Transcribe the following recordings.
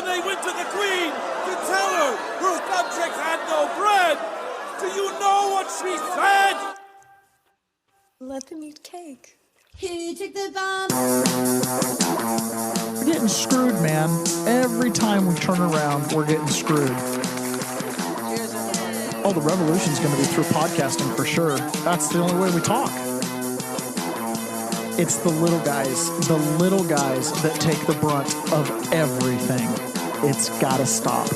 when they went to the queen to tell her her subjects had no bread. Do you know what she said? Let them eat cake. Who took the bomb? We're getting screwed, man. Every time we turn around, we're getting screwed. Oh, the revolution's going to be through podcasting for sure. That's the only way we talk. It's the little guys that take the brunt of everything. It's got to stop.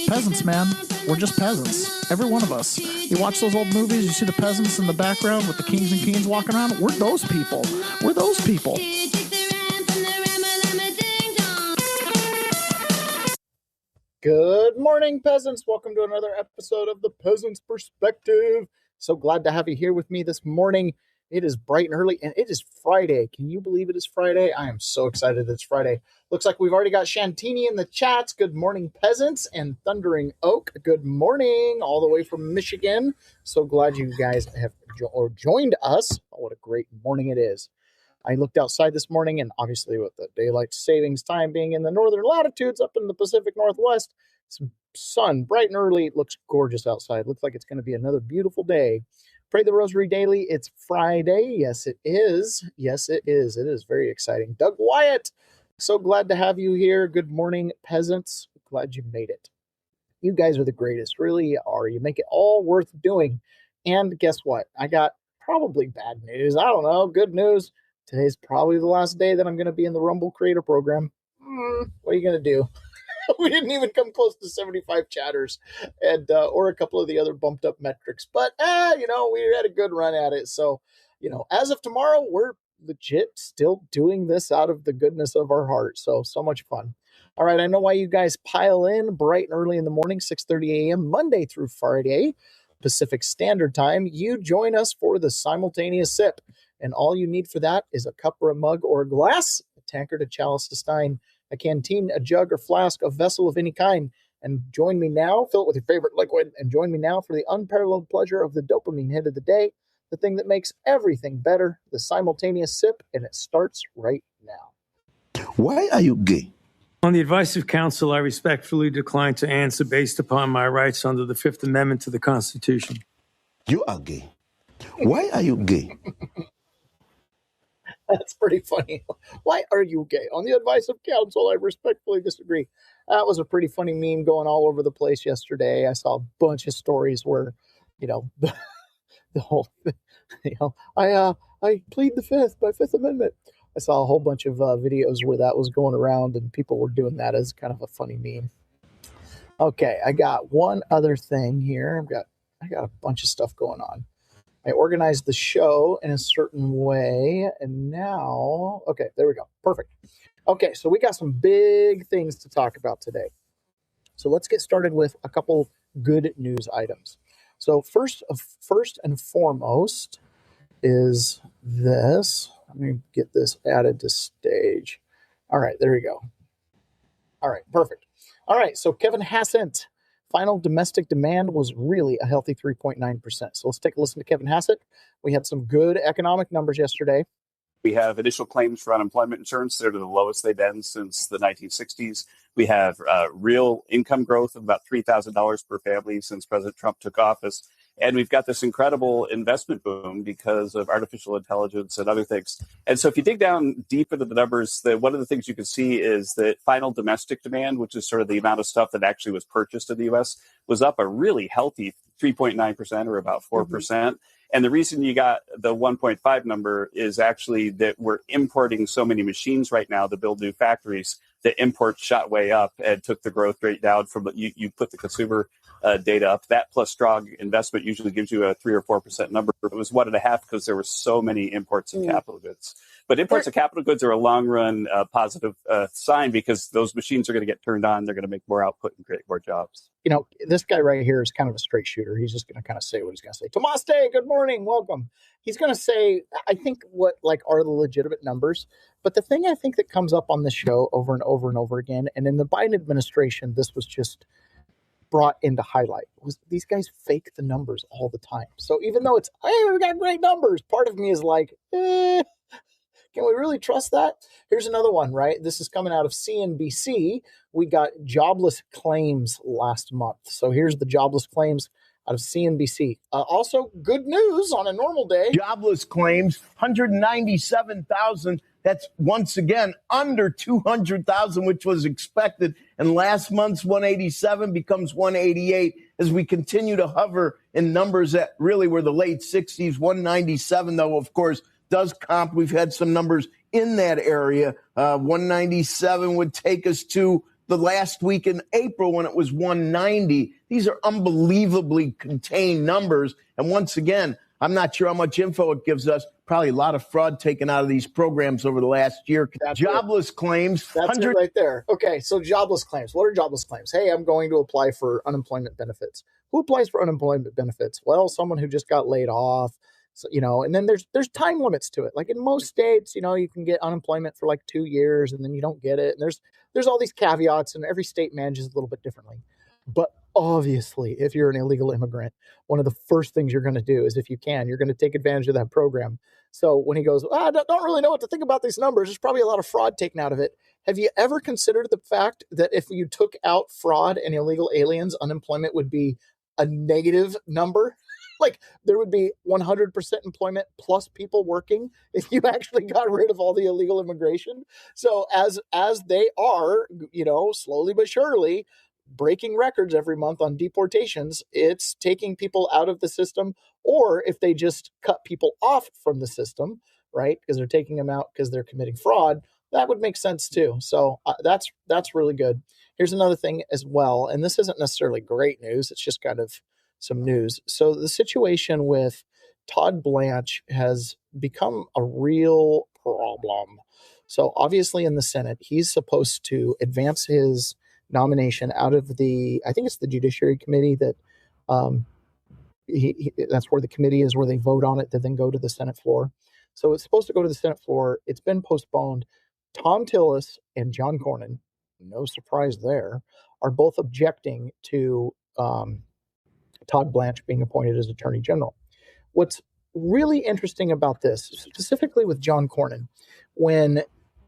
Peasants, man. We're just peasants. Every one of us. You watch those old movies, you see the peasants in the background with the kings and queens walking around. We're those people. We're those people. Good morning, peasants. Welcome to another episode of The Peasant's Perspective. So glad to have you here with me this morning. It is bright and early, and it is Friday. Can you believe it is Friday? I am so excited it's Friday. Looks like we've already got Shantini in the chats. Good morning, peasants, and Thundering Oak. Good morning, all the way from Michigan. So glad you guys have joined us. Oh, what a great morning it is. I looked outside this morning, and obviously with the daylight savings time being in the northern latitudes up in the Pacific Northwest, some sun, bright and early. It looks gorgeous outside. Looks like it's going to be another beautiful day. Pray the Rosary Daily. It's Friday. Yes, it is. Yes, it is. It is very exciting. Doug Wyatt, so glad to have you here. Good morning, peasants. Glad you made it. You guys are the greatest. Really are. You make it all worth doing. And guess what? I got probably bad news. I don't know. Good news. Today's probably the last day that I'm going to be in the Rumble Creator Program. What are you going to do? We didn't even come close to 75 chatters and or a couple of the other bumped up metrics. But, we had a good run at it. So, as of tomorrow, we're legit still doing this out of the goodness of our heart. So much fun. All right, I know why you guys pile in bright and early in the morning, 6:30 a.m., Monday through Friday, Pacific Standard Time. You join us for the simultaneous sip. And all you need for that is a cup or a mug or a glass, a tankard, a chalice, a stein, a canteen, a jug or flask, a vessel of any kind. And join me now, fill it with your favorite liquid, and join me now for the unparalleled pleasure of the dopamine hit of the day, the thing that makes everything better, the simultaneous sip, and it starts right now. Why are you gay? On the advice of counsel, I respectfully decline to answer based upon my rights under the Fifth Amendment to the Constitution. You are gay. Why are you gay? That's pretty funny. Why are you gay? On the advice of counsel, I respectfully disagree. That was a pretty funny meme going all over the place yesterday. I saw a bunch of stories where, the whole, I plead the fifth by Fifth Amendment. I saw a whole bunch of videos where that was going around and people were doing that as kind of a funny meme. Okay, I got one other thing here. I got a bunch of stuff going on. I organized the show in a certain way, and now, okay, there we go. Perfect. Okay, so we got some big things to talk about today. So let's get started with a couple good news items. So first and foremost is this. Let me get this added to stage. All right, there we go. All right, perfect. All right, so Kevin Hassett. Final domestic demand was really a healthy 3.9%. So let's take a listen to Kevin Hassett. We had some good economic numbers yesterday. We have initial claims for unemployment insurance. They're the lowest they've been since the 1960s. We have real income growth of about $3,000 per family since President Trump took office. And we've got this incredible investment boom because of artificial intelligence and other things. And so if you dig down deep into the numbers, one of the things you can see is that final domestic demand, which is sort of the amount of stuff that actually was purchased in the U.S., was up a really healthy 3.9% or about 4%. Mm-hmm. And the reason you got the 1.5 number is actually that we're importing so many machines right now to build new factories. The imports shot way up and took the growth rate down from you put the consumer data up. That plus strong investment usually gives you a 3 or 4% number. It was 1.5 because there were so many imports of capital goods. But imports of capital goods are a long run positive sign because those machines are going to get turned on. They're going to make more output and create more jobs. This guy right here is kind of a straight shooter. He's just going to kind of say what he's going to say. Tomaste, good morning. Welcome. He's going to say, I think what are the legitimate numbers. But the thing I think that comes up on this show over and over and over again, and in the Biden administration, this was just brought into highlight, was these guys fake the numbers all the time. So even though it's, hey, we got great numbers, part of me is like, Can we really trust that? Here's another one, right? This is coming out of CNBC. We got jobless claims last month. So here's the jobless claims out of CNBC. Also, good news on a normal day. Jobless claims, 197,000. That's once again under 200,000, which was expected. And last month's 187 becomes 188 as we continue to hover in numbers that really were the late 60s. 197, though, of course, does comp. We've had some numbers in that area. 197 would take us to the last week in April when it was 190. These are unbelievably contained numbers. And once again, I'm not sure how much info it gives us. Probably a lot of fraud taken out of these programs over the last year. Jobless claims. That's it right there. Okay, so jobless claims. What are jobless claims? Hey, I'm going to apply for unemployment benefits. Who applies for unemployment benefits? Well, someone who just got laid off. So, and then there's time limits to it. Like in most states, you can get unemployment for like 2 years and then you don't get it. And there's all these caveats, and every state manages a little bit differently. But obviously, if you're an illegal immigrant, one of the first things you're going to do is, if you can, you're going to take advantage of that program. So when he goes, I don't really know what to think about these numbers, there's probably a lot of fraud taken out of it. Have you ever considered the fact that if you took out fraud and illegal aliens, unemployment would be a negative number? Like there would be 100% employment plus people working if you actually got rid of all the illegal immigration. So as they are, slowly but surely breaking records every month on deportations, it's taking people out of the system. Or if they just cut people off from the system, right, because they're taking them out because they're committing fraud, that would make sense too. So that's really good. Here's another thing as well, and this isn't necessarily great news. It's just kind of some news. So the situation with Todd Blanche has become a real problem. So obviously in the Senate, he's supposed to advance his nomination out of I think it's the Judiciary Committee that that's where the committee is, where they vote on it to then go to the Senate floor. So it's supposed to go to the Senate floor. It's been postponed. Tom Tillis and John Cornyn, no surprise there, are both objecting to Todd Blanche being appointed as Attorney General. What's really interesting about this, specifically with John Cornyn, when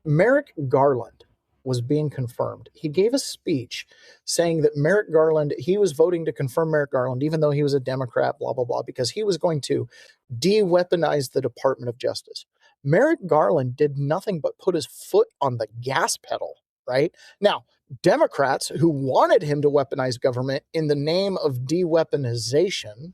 Merrick Garland was being confirmed, he gave a speech saying that Merrick Garland, he was voting to confirm Merrick Garland, even though he was a Democrat, blah, blah, blah, because he was going to de-weaponize the Department of Justice. Merrick Garland did nothing but put his foot on the gas pedal, right? Now, Democrats who wanted him to weaponize government in the name of de-weaponization,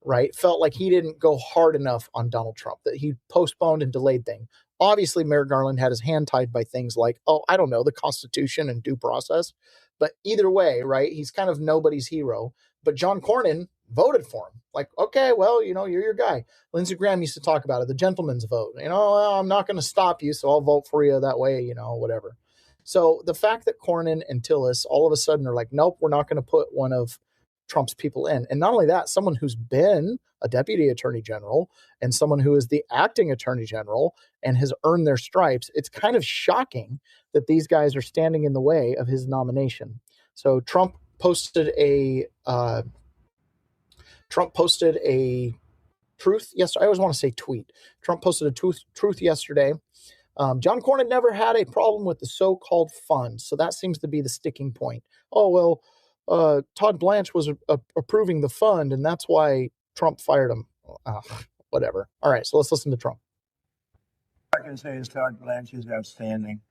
right, felt like he didn't go hard enough on Donald Trump, that he postponed and delayed things. Obviously, Merrick Garland had his hand tied by things like, the Constitution and due process. But either way, right, he's kind of nobody's hero. But John Cornyn voted for him. Like, okay, well, you're your guy. Lindsey Graham used to talk about it, the gentleman's vote. I'm not going to stop you, so I'll vote for you that way, whatever. So the fact that Cornyn and Tillis all of a sudden are like, nope, we're not going to put one of Trump's people in. And not only that, someone who's been a deputy attorney general and someone who is the acting attorney general and has earned their stripes, it's kind of shocking that these guys are standing in the way of his nomination. So Trump posted a truth. Yes, I always want to say tweet. Trump posted a truth yesterday. John Cornyn never had a problem with the so-called funds. So that seems to be the sticking point. Oh, well, Todd Blanche was approving the fund, and that's why Trump fired him. Whatever. All right, so let's listen to Trump. I can say is Todd Blanche is outstanding,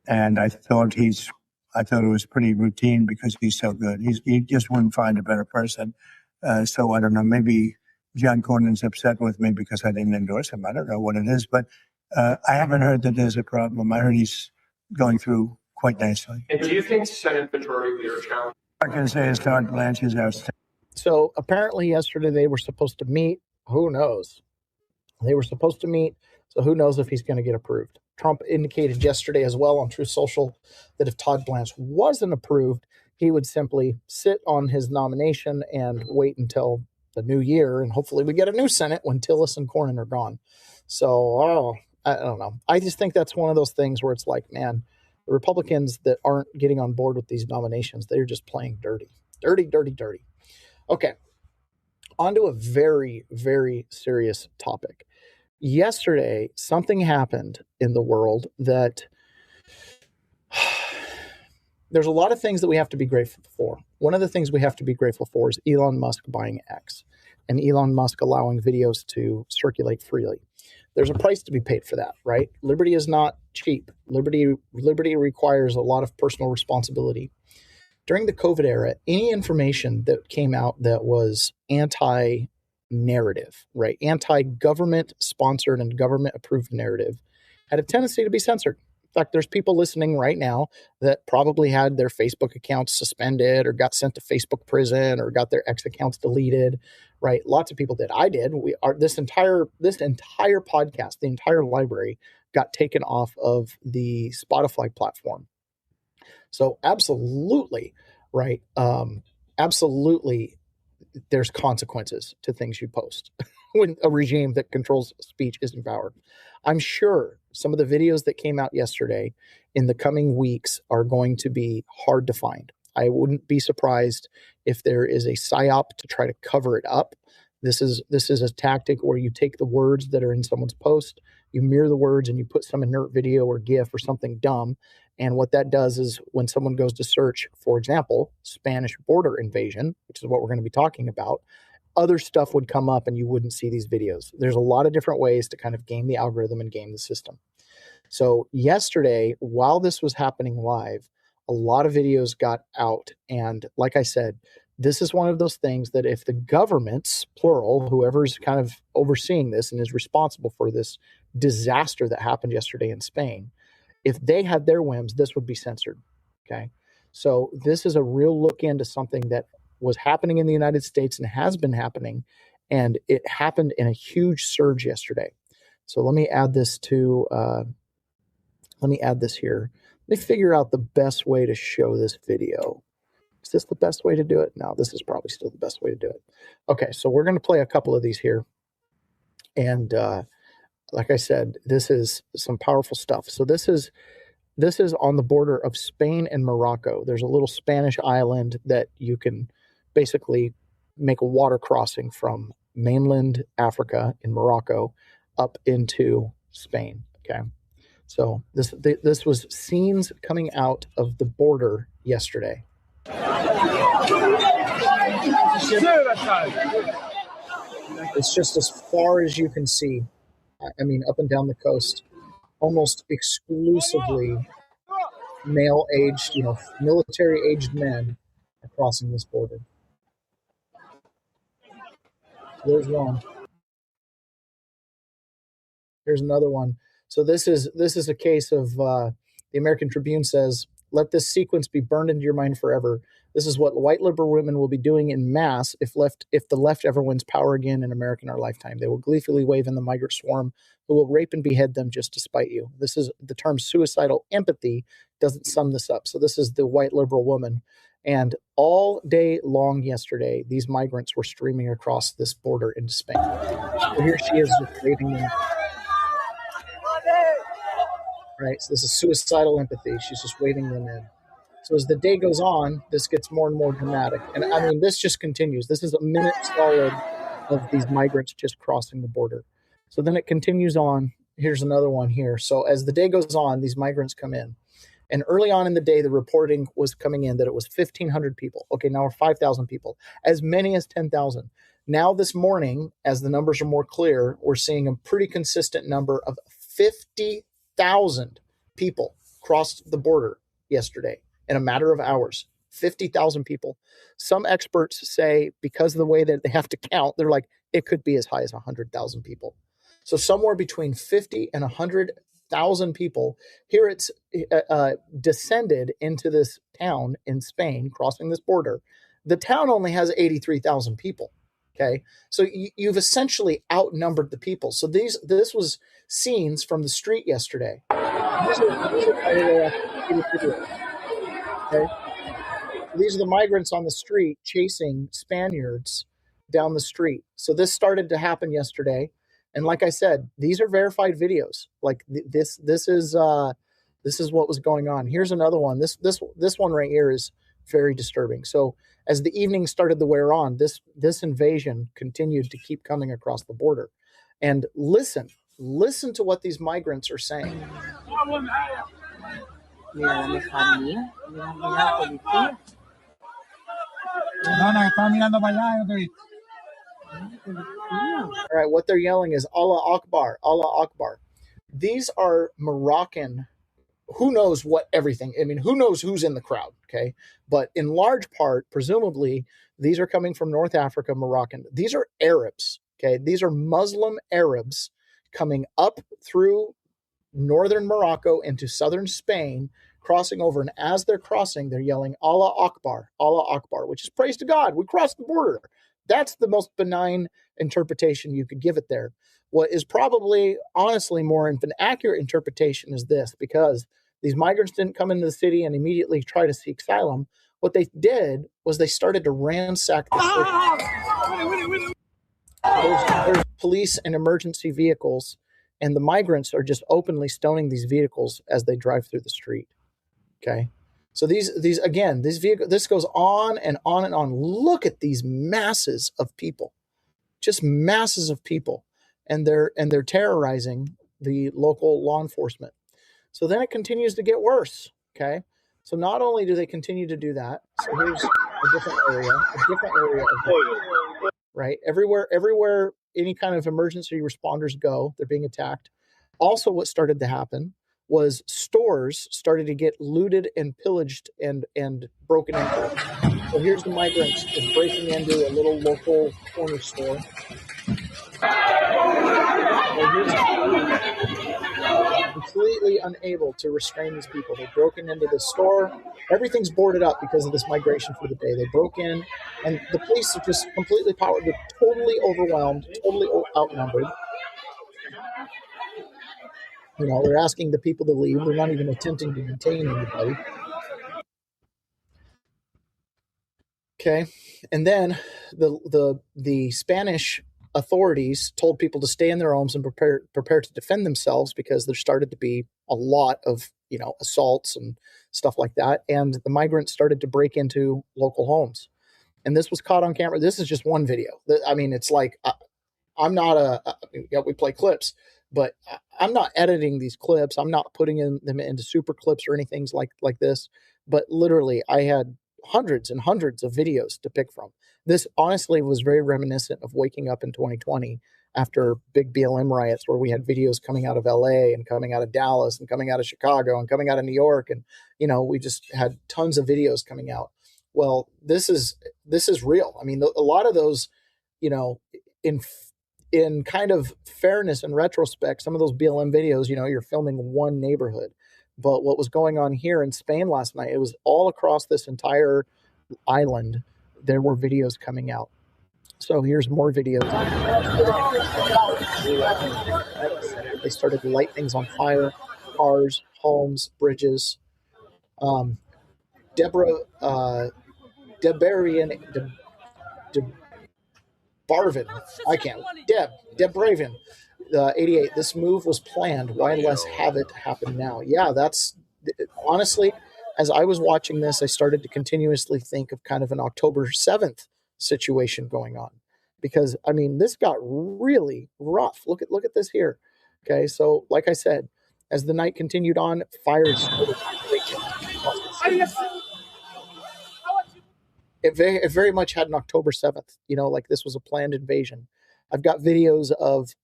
and I thought it was pretty routine because he's so good. He just wouldn't find a better person. So I don't know. Maybe John Cornyn's upset with me because I didn't endorse him. I don't know what it is, but I haven't heard that there's a problem. I heard he's going through quite nicely. And do you think Senate Majority Leader challenge? I can say is Todd Blanche is outstanding. So apparently yesterday they were supposed to meet. Who knows? They were supposed to meet. So who knows if he's going to get approved? Trump indicated yesterday as well on Truth Social that if Todd Blanche wasn't approved, he would simply sit on his nomination and wait until the new year. And hopefully we get a new Senate when Tillis and Cornyn are gone. So, I don't know. I just think that's one of those things where it's like, man, the Republicans that aren't getting on board with these nominations, they're just playing dirty. Dirty, dirty, dirty. Okay. On to a very, very serious topic. yesterday, something happened in the world that there's a lot of things that we have to be grateful for. One of the things we have to be grateful for is Elon Musk buying X and Elon Musk allowing videos to circulate freely. There's a price to be paid for that, right? Liberty is not cheap. Liberty requires a lot of personal responsibility. During the COVID era, any information that came out that was anti-narrative, right, anti-government sponsored and government approved narrative had a tendency to be censored. In fact, there's people listening right now that probably had their Facebook accounts suspended or got sent to Facebook prison or got their X accounts deleted, right? Lots of people did. I did. This entire podcast, the entire library got taken off of the Spotify platform. So absolutely, right? Absolutely, there's consequences to things you post when a regime that controls speech is in power. I'm sure some of the videos that came out yesterday in the coming weeks are going to be hard to find. I wouldn't be surprised if there is a psyop to try to cover it up. This is a tactic where you take the words that are in someone's post, you mirror the words, and you put some inert video or GIF or something dumb. And what that does is when someone goes to search, for example, Spanish border invasion, which is what we're going to be talking about, other stuff would come up and you wouldn't see these videos. There's a lot of different ways to kind of game the algorithm and game the system. So yesterday, while this was happening live, a lot of videos got out. And like I said, this is one of those things that if the governments, plural, whoever's kind of overseeing this and is responsible for this disaster that happened yesterday in Spain, if they had their whims, this would be censored. Okay. So this is a real look into something that was happening in the United States and has been happening. And it happened in a huge surge yesterday. So let me add this here. Let me figure out the best way to show this video. Is this the best way to do it? No, this is probably still the best way to do it. Okay, so we're going to play a couple of these here. And like I said, this is some powerful stuff. So this is on the border of Spain and Morocco. There's a little Spanish island that you can basically make a water crossing from mainland Africa in Morocco up into Spain. Okay. So this was scenes coming out of the border yesterday. It's just as far as you can see. I mean, up and down the coast, almost exclusively male-aged, military-aged men are crossing this border. There's one. Here's another one. So this is a case of the American Tribune says, "Let this sequence be burned into your mind forever. This is what white liberal women will be doing in mass if the left ever wins power again in America in our lifetime. They will gleefully wave in the migrant swarm who will rape and behead them just to spite you." This is the term suicidal empathy doesn't sum this up. So this is the white liberal woman. And all day long yesterday, these migrants were streaming across this border into Spain. So here she is just waving them. Right, so this is suicidal empathy. She's just waving them in. So as the day goes on, this gets more and more dramatic. And I mean, this just continues. This is a minute solid of these migrants just crossing the border. So then it continues on. Here's another one here. So as the day goes on, these migrants come in. And early on in the day, the reporting was coming in that it was 1,500 people. Okay, now we're 5,000 people. As many as 10,000. Now this morning, as the numbers are more clear, we're seeing a pretty consistent number of 50,000 people crossed the border yesterday in a matter of hours. 50,000 people. Some experts say because of the way that they have to count, they're like, it could be as high as 100,000 people. So somewhere between 50 and 100,000 people. Here it's descended into this town in Spain, crossing this border. The town only has 83,000 people. Okay, so you've essentially outnumbered the people. So this was scenes from the street yesterday. Okay, these are the migrants on the street chasing Spaniards down the street. So this started to happen yesterday, and like I said, these are verified videos. Like this is what was going on. Here's another one. This one right here is very disturbing. So as the evening started to wear on, this invasion continued to keep coming across the border. And listen Listen to what these migrants are saying. All right, what they're yelling is Allah Akbar, Allah Akbar. These are Moroccan, who knows what everything, I mean, who knows who's in the crowd, okay? But in large part, presumably, these are coming from North Africa, Moroccan. These are Arabs, okay? These are Muslim Arabs coming up through northern Morocco into southern Spain, crossing over. And as they're crossing, they're yelling Allah Akbar, which is praise to God. We crossed the border. That's the most benign interpretation you could give it there. What is probably, honestly, more of an accurate interpretation is this, because these migrants didn't come into the city and immediately try to seek asylum. What they did was they started to ransack the city. There's police and emergency vehicles, and the migrants are just openly stoning these vehicles as they drive through the street. Okay. So these vehicles, this goes on and on and on. Look at these masses of people, just masses of people, and they're terrorizing the local law enforcement. So then it continues to get worse. Okay. So not only do they continue to do that, so here's a different area of, right? Everywhere any kind of emergency responders go, they're being attacked. Also, what started to happen was stores started to get looted and pillaged and broken into. So here's the migrants just breaking into a little local corner store. Completely unable to restrain these people. They've broken into the store. Everything's boarded up because of this migration for the day. They broke in, and the police are just completely powered. They're totally overwhelmed, totally outnumbered. You know, they're asking the people to leave. They're not even attempting to detain anybody. Okay, and then the Spanish authorities told people to stay in their homes and prepare to defend themselves, because there started to be a lot of, assaults and stuff like that, and the migrants started to break into local homes. And this was caught on camera. This is just one video. I mean, it's like, I'm not we play clips, but I'm not editing these clips. I'm not putting them into super clips or anything like this. But literally, I had hundreds and hundreds of videos to pick from. This honestly was very reminiscent of waking up in 2020 after big BLM riots, where we had videos coming out of LA and coming out of Dallas and coming out of Chicago and coming out of New York. And, we just had tons of videos coming out. Well, this is real. I mean, a lot of those, in kind of fairness and retrospect, some of those BLM videos, you're filming one neighborhood. But what was going on here in Spain last night, it was all across this entire island. There were videos coming out. So here's more videos. They started to light things on fire, cars, homes, bridges. Deborah Debarian Barvin. I can't. Deb Bravin. 88. This move was planned. Why let's have it happen now? Yeah, that's honestly, as I was watching this, I started to continuously think of kind of an October 7th situation going on, because I mean, this got really rough. Look at this here. Okay, so like I said, as the night continued on, fires started breaking. It very much had an October 7th, like this was a planned invasion. I've got videos of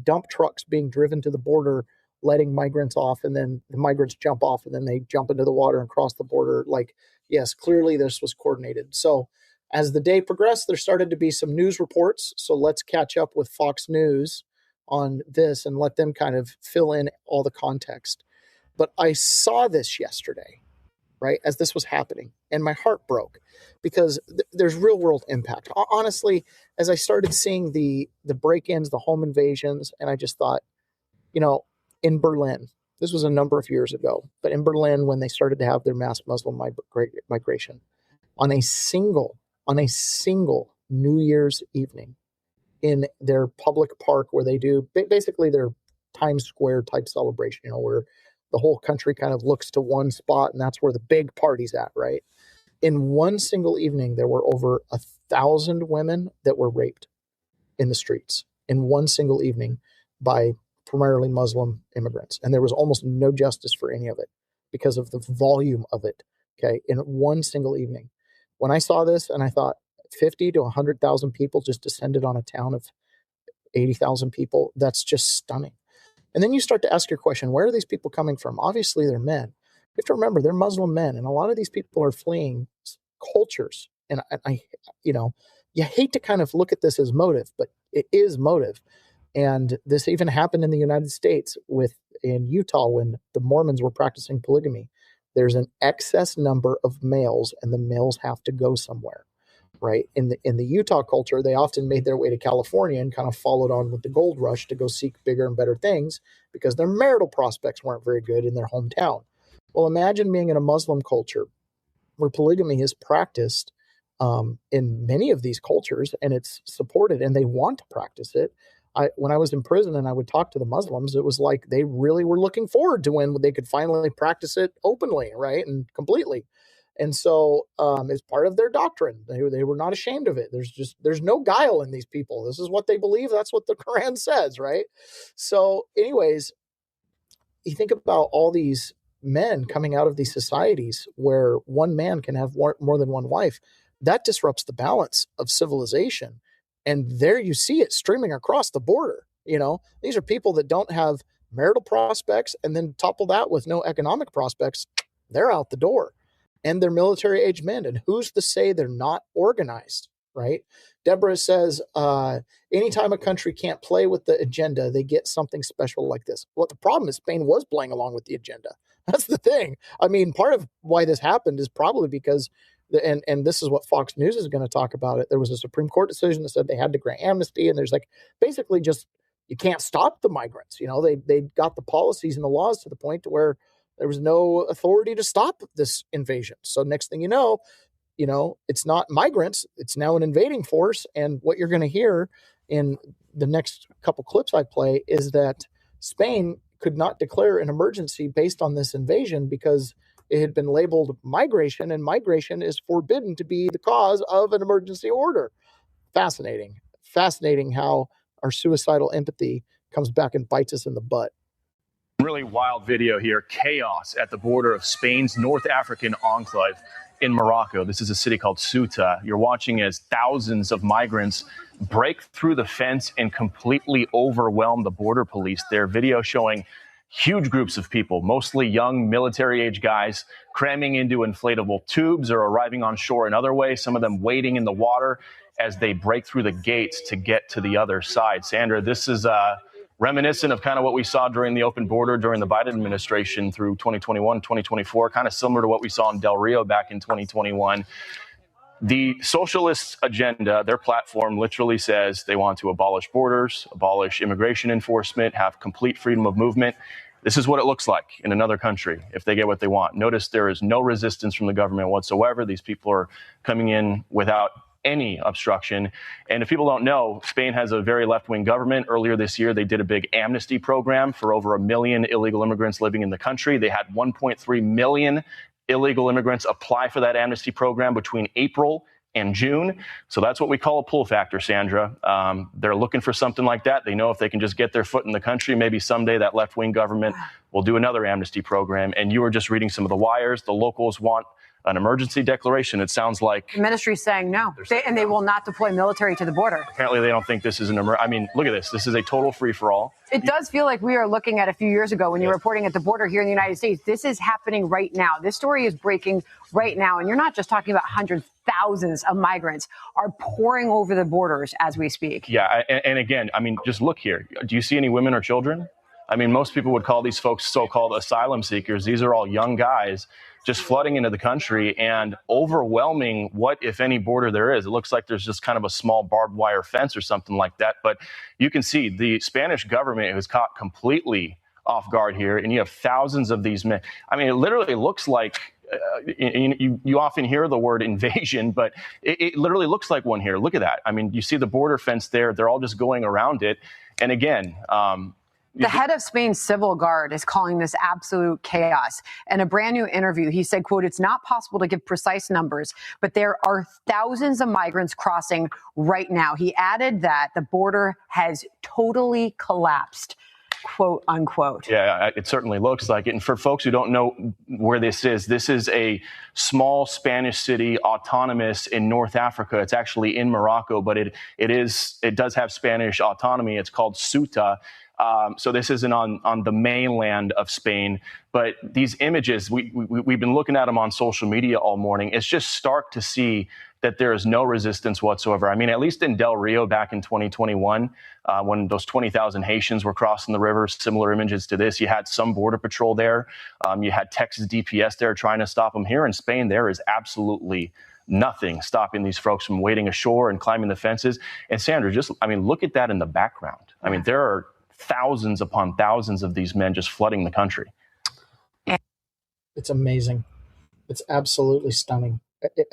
dump trucks being driven to the border, letting migrants off, and then the migrants jump off, and then they jump into the water and cross the border. Like, yes, clearly this was coordinated. So as the day progressed, there started to be some news reports. So let's catch up with Fox News on this and let them kind of fill in all the context. But I saw this yesterday, right, as this was happening, and my heart broke, because there's real world impact. Honestly, as I started seeing the break-ins, the home invasions, and I just thought, in Berlin, this was a number of years ago, but in Berlin, when they started to have their mass Muslim migration, on a single New Year's evening, in their public park where they do basically their Times Square type celebration, where the whole country kind of looks to one spot, and that's where the big party's at, right? In one single evening, there were over 1,000 women that were raped in the streets in one single evening by primarily Muslim immigrants. And there was almost no justice for any of it because of the volume of it, okay, in one single evening. When I saw this and I thought 50 to 100,000 people just descended on a town of 80,000 people, that's just stunning. And then you start to ask your question, where are these people coming from? Obviously, they're men. You have to remember, they're Muslim men, and a lot of these people are fleeing cultures. And I you hate to kind of look at this as motive, but it is motive. And this even happened in the United States in Utah when the Mormons were practicing polygamy. There's an excess number of males, and the males have to go somewhere. Right. In the Utah culture, they often made their way to California and kind of followed on with the gold rush to go seek bigger and better things because their marital prospects weren't very good in their hometown. Well, imagine being in a Muslim culture where polygamy is practiced in many of these cultures, and it's supported and they want to practice it. When I was in prison and I would talk to the Muslims, it was like they really were looking forward to when they could finally practice it openly, right, and completely. And so it's part of their doctrine. They were not ashamed of it. There's no guile in these people. This is what they believe. That's what the Quran says, right? So anyways, you think about all these men coming out of these societies where one man can have more than one wife. That disrupts the balance of civilization. And there you see it streaming across the border. These are people that don't have marital prospects, and then topple that with no economic prospects. They're out the door. And they're military-age men. And who's to say they're not organized, right? Deborah says, anytime a country can't play with the agenda, they get something special like this. Well, the problem is Spain was playing along with the agenda. That's the thing. I mean, part of why this happened is probably because, and this is what Fox News is going to talk about it, there was a Supreme Court decision that said they had to grant amnesty, and there's basically just, you can't stop the migrants. They got the policies and the laws to the point to where there was no authority to stop this invasion. So next thing you know, it's not migrants, it's now an invading force. And what you're going to hear in the next couple clips I play is that Spain could not declare an emergency based on this invasion because it had been labeled migration, and migration is forbidden to be the cause of an emergency order. Fascinating how our suicidal empathy comes back and bites us in the butt. Really wild video here. Chaos at the border of Spain's North African enclave in Morocco. This is a city called Ceuta. You're watching as thousands of migrants break through the fence and completely overwhelm the border police. Their video showing huge groups of people, mostly young military-age guys, cramming into inflatable tubes or arriving on shore another way, some of them wading in the water as they break through the gates to get to the other side. Sandra, this is reminiscent of kind of what we saw during the open border during the Biden administration through 2021, 2024, kind of similar to what we saw in Del Rio back in 2021. The socialist agenda, their platform literally says they want to abolish borders, abolish immigration enforcement, have complete freedom of movement. This is what it looks like in another country if they get what they want. Notice there is no resistance from the government whatsoever. These people are coming in without any obstruction. And if people don't know, Spain has a very left-wing government. Earlier this year, they did a big amnesty program for over 1 million illegal immigrants living in the country. They had 1.3 million illegal immigrants apply for that amnesty program between April and June. So that's what we call a pull factor, Sandra. They're looking for something like that. They know if they can just get their foot in the country, maybe someday that left-wing government will do another amnesty program. And you were just reading some of the wires. The locals want an emergency declaration. It sounds like the ministry is saying no, they will not deploy military to the border. Apparently, they don't think this is an emergency. I mean, look at this. This is a total free-for-all. It does feel like we are looking at a few years ago when you were reporting at the border here in the United States. This is happening right now. This story is breaking right now. And you're not just talking about hundreds, thousands of migrants are pouring over the borders as we speak. Yeah. And again, I mean, just look here. Do you see any women or children? I mean, most people would call these folks so-called asylum seekers. These are all young guys just flooding into the country and overwhelming what, if any, border there is. It looks like there's just kind of a small barbed wire fence or something like that. But you can see the Spanish government was caught completely off guard here. And you have thousands of these men. I mean, it literally looks like you often hear the word invasion, but it literally looks like one here. Look at that. I mean, you see the border fence there. They're all just going around it. And again, the head of Spain's civil guard is calling this absolute chaos. In a brand new interview, he said, quote, "It's not possible to give precise numbers, but there are thousands of migrants crossing right now." He added that the border has totally collapsed. quote unquote. Yeah, it certainly looks like it. And for folks who don't know where this is a small Spanish city, autonomous in North Africa. It's actually in Morocco, but it does have Spanish autonomy. It's called Ceuta. So this isn't on the mainland of Spain. But these images, we've been looking at them on social media all morning. It's just stark to see that there is no resistance whatsoever. I mean, at least in Del Rio back in 2021, when those 20,000 Haitians were crossing the river, similar images to this, you had some border patrol there. You had Texas DPS there trying to stop them. Here in Spain, there is absolutely nothing stopping these folks from wading ashore and climbing the fences. And Sandra, look at that in the background. I mean, there are thousands upon thousands of these men just flooding the country. It's amazing. It's absolutely stunning.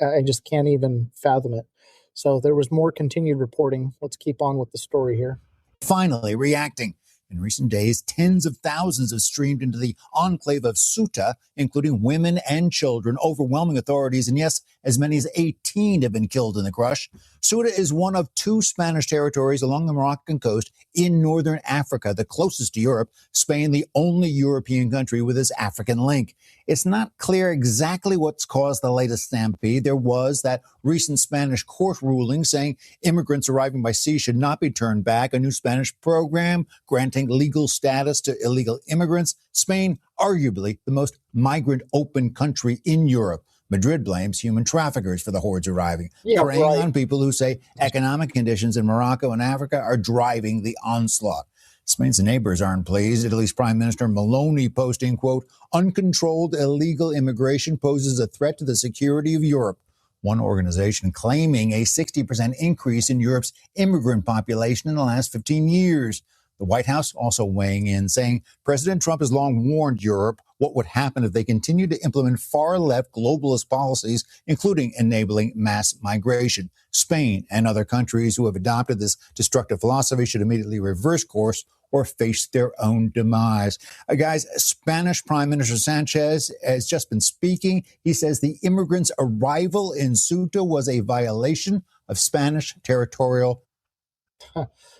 I just can't even fathom it. So there was more continued reporting. Let's keep on with the story here. Finally reacting. In recent days, tens of thousands have streamed into the enclave of Ceuta, including women and children, overwhelming authorities. And yes, as many as 18 have been killed in the crush. Ceuta is one of 2 Spanish territories along the Moroccan coast in northern Africa, the closest to Europe, Spain, the only European country with this African link. It's not clear exactly what's caused the latest stampede. There was that recent Spanish court ruling saying immigrants arriving by sea should not be turned back, a new Spanish program granting legal status to illegal immigrants. Spain, arguably the most migrant open country in Europe. Madrid blames human traffickers for the hordes arriving, preying on people who say economic conditions in Morocco and Africa are driving the onslaught. Spain's neighbors aren't pleased. Italy's Prime Minister Meloni posting, quote, uncontrolled illegal immigration poses a threat to the security of Europe. One organization claiming a 60% increase in Europe's immigrant population in the last 15 years. The White House also weighing in, saying President Trump has long warned Europe what would happen if they continue to implement far-left globalist policies, including enabling mass migration. Spain and other countries who have adopted this destructive philosophy should immediately reverse course or face their own demise. Guys, Spanish Prime Minister Sanchez has just been speaking. He says the immigrants' arrival in Ceuta was a violation of Spanish territorial.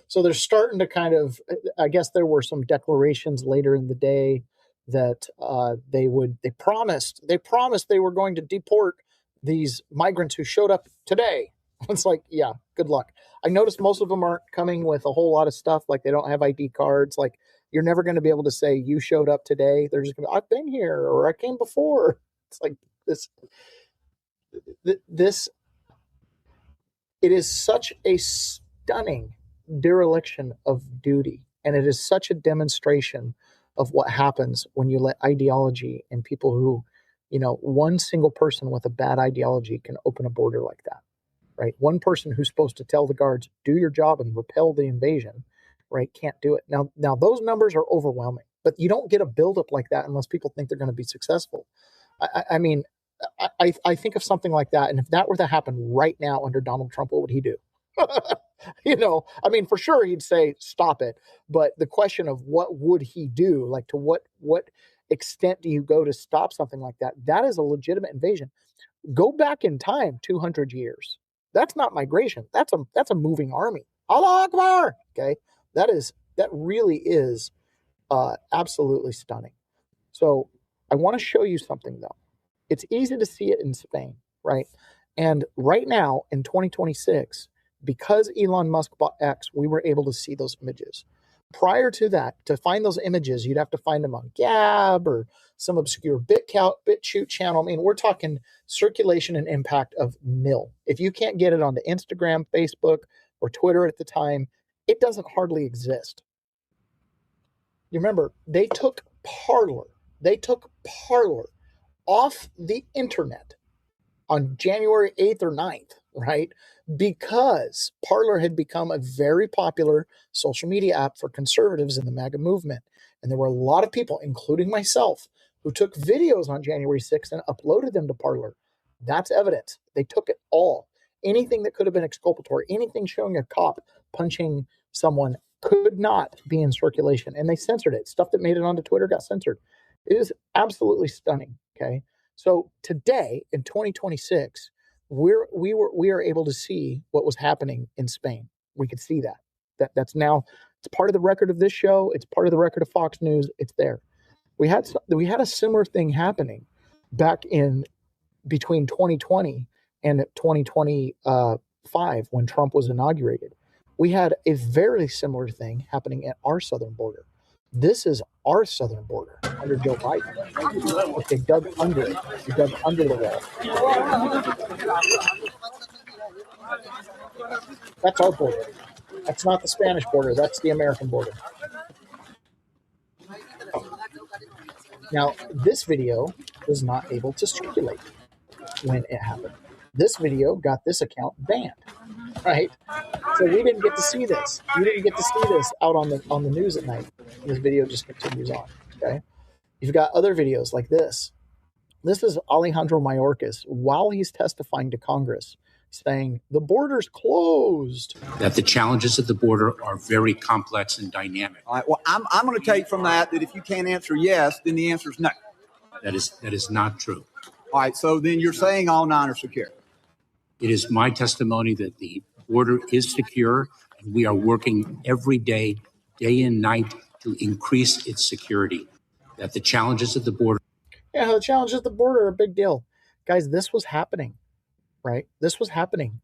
So they're starting to kind of, I guess there were some declarations later in the day that they promised they were going to deport these migrants who showed up today. It's like, yeah, good luck. I noticed most of them aren't coming with a whole lot of stuff. Like they don't have ID cards. Like you're never going to be able to say you showed up today. They're just going to, I've been here or I came before. It's like this, it is such a stunning dereliction of duty. And it is such a demonstration of what happens when you let ideology and people who, one single person with a bad ideology can open a border like that, right? One person who's supposed to tell the guards, do your job and repel the invasion, right? Can't do it. Now those numbers are overwhelming, but you don't get a buildup like that unless people think they're going to be successful. I think of something like that. And if that were to happen right now under Donald Trump, what would he do? For sure he'd say, stop it. But the question of what would he do, like to what extent do you go to stop something like that? That is a legitimate invasion. Go back in time 200 years. That's not migration. That's a moving army. Allah Akbar. Okay. That really is absolutely stunning. So I want to show you something though. It's easy to see it in Spain, right? And right now in 2026, because Elon Musk bought X, we were able to see those images. Prior to that, to find those images, you'd have to find them on Gab or some obscure BitChute channel. We're talking circulation and impact of nil. If you can't get it onto Instagram, Facebook, or Twitter at the time, it doesn't hardly exist. You remember, they took Parler off the internet on January 8th or 9th, right? Because Parler had become a very popular social media app for conservatives in the MAGA movement. And there were a lot of people, including myself, who took videos on January 6th and uploaded them to Parler. That's evidence. They took it all. Anything that could have been exculpatory, anything showing a cop punching someone could not be in circulation. And they censored it. Stuff that made it onto Twitter got censored. It is absolutely stunning, okay? So today, in 2026, we are able to see what was happening in Spain. We could see that. That's now It's part of the record of this show. It's part of the record of Fox News. It's there. We had a similar thing happening back in between 2020 and 2025 when Trump was inaugurated. We had a very similar thing happening at our southern border. This is our southern border under Joe Biden. If they dug under it, they dug under the wall. That's our border. That's not the Spanish border. That's the American border. Now, this video was not able to circulate when it happened. This video got this account banned, right? So we didn't get to see this. You didn't get to see this out on the news at night. This video just continues on, okay? You've got other videos like this. This is Alejandro Mayorkas while he's testifying to Congress saying the border's closed. That the challenges at the border are very complex and dynamic. All right, well, I'm going to take from that if you can't answer yes, then the answer is no. That is not true. All right, so then you're saying all nine are secure. It is my testimony that the border is secure, and we are working every day and night, to increase its security. That the challenges at the border. Yeah, the challenges at the border are a big deal. Guys, this was happening, right? This was happening.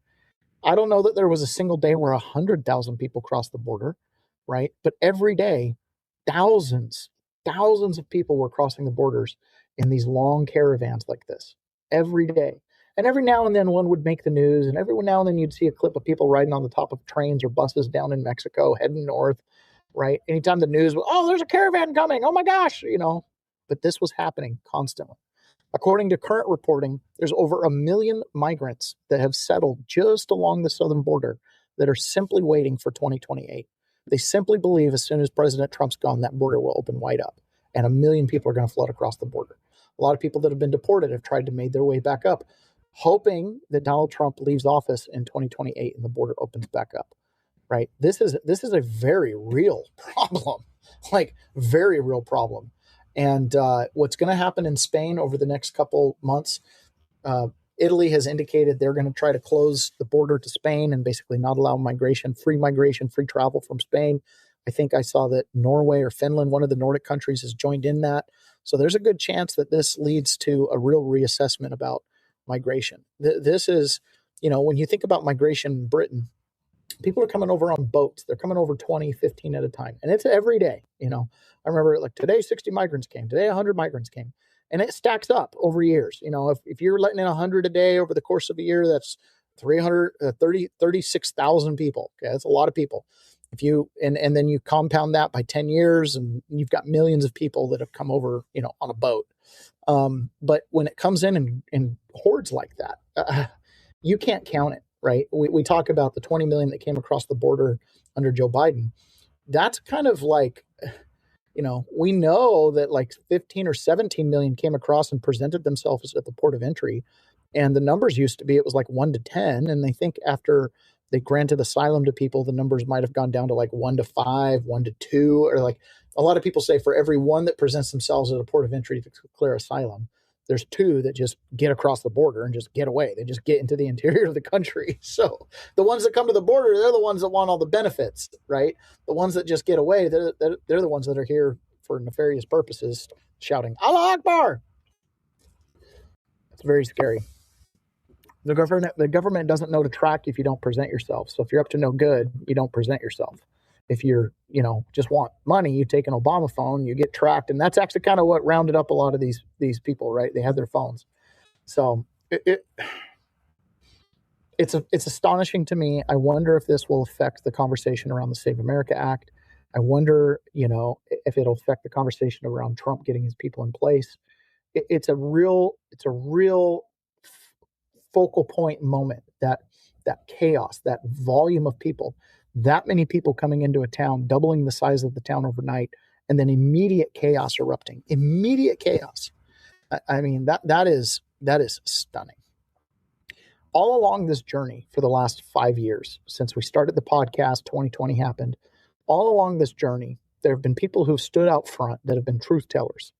I don't know that there was a single day where 100,000 people crossed the border, right? But every day, thousands of people were crossing the borders in these long caravans like this every day. And every now and then one would make the news, and every now and then you'd see a clip of people riding on the top of trains or buses down in Mexico heading north, right? Anytime the news was, oh, there's a caravan coming, oh my gosh, but this was happening constantly. According to current reporting, there's over 1 million migrants that have settled just along the southern border that are simply waiting for 2028. They simply believe as soon as President Trump's gone, that border will open wide up, and 1 million people are going to flood across the border. A lot of people that have been deported have tried to make their way back up, hoping that Donald Trump leaves office in 2028 and the border opens back up, right? This is a very real problem, like very real problem. And what's going to happen in Spain over the next couple months, Italy has indicated they're going to try to close the border to Spain and basically not allow free travel from Spain. I think I saw that Norway or Finland, one of the Nordic countries, has joined in that. So there's a good chance that this leads to a real reassessment about migration. This is, when you think about migration in Britain, people are coming over on boats. They're coming over 20, 15 at a time. And it's every day, I remember like today, 60 migrants came. Today, 100 migrants came. And it stacks up over years. If you're letting in 100 a day over the course of a year, that's 36,000 people. Okay, that's a lot of people. If you and then you compound that by 10 years, and you've got millions of people that have come over, on a boat. But when it comes in hordes like that, you can't count it, right? We talk about the 20 million that came across the border under Joe Biden. That's kind of like, we know that like 15 or 17 million came across and presented themselves at the port of entry. And the numbers used to be, it was like 1 to 10. And they think after they granted asylum to people, the numbers might have gone down to like 1 to 5, 1 to 2, or like a lot of people say for every one that presents themselves at a port of entry to clear asylum, there's 2 that just get across the border and just get away. They just get into the interior of the country. So the ones that come to the border, they're the ones that want all the benefits, right? The ones that just get away, they're the ones that are here for nefarious purposes, shouting, Allah Akbar. It's very scary. The government doesn't know to track if you don't present yourself. So if you're up to no good, you don't present yourself. If you're, just want money, you take an Obama phone, you get tracked. And that's actually kind of what rounded up a lot of these people, right? They had their phones. So it's astonishing to me. I wonder if this will affect the conversation around the Save America Act. I wonder, if it'll affect the conversation around Trump getting his people in place. It's a real focal point moment, that chaos, that volume of people, that many people coming into a town, doubling the size of the town overnight, and then immediate chaos erupting. Immediate chaos. I mean, that is stunning. All along this journey for the last 5 years, since we started the podcast, 2020 happened, all along this journey, there have been people who've stood out front that have been truth tellers,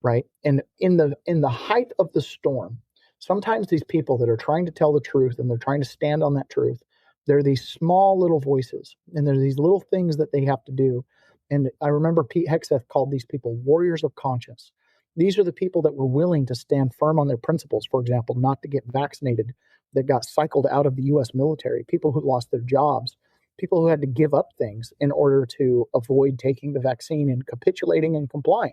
right? And in the height of the storm, sometimes these people that are trying to tell the truth and they're trying to stand on that truth, There are these small little voices, and there's these little things that they have to do. And I remember Pete Hegseth called these people warriors of conscience. These are the people that were willing to stand firm on their principles, for example, not to get vaccinated, that got cycled out of the U.S. military, people who lost their jobs, people who had to give up things in order to avoid taking the vaccine and capitulating and complying.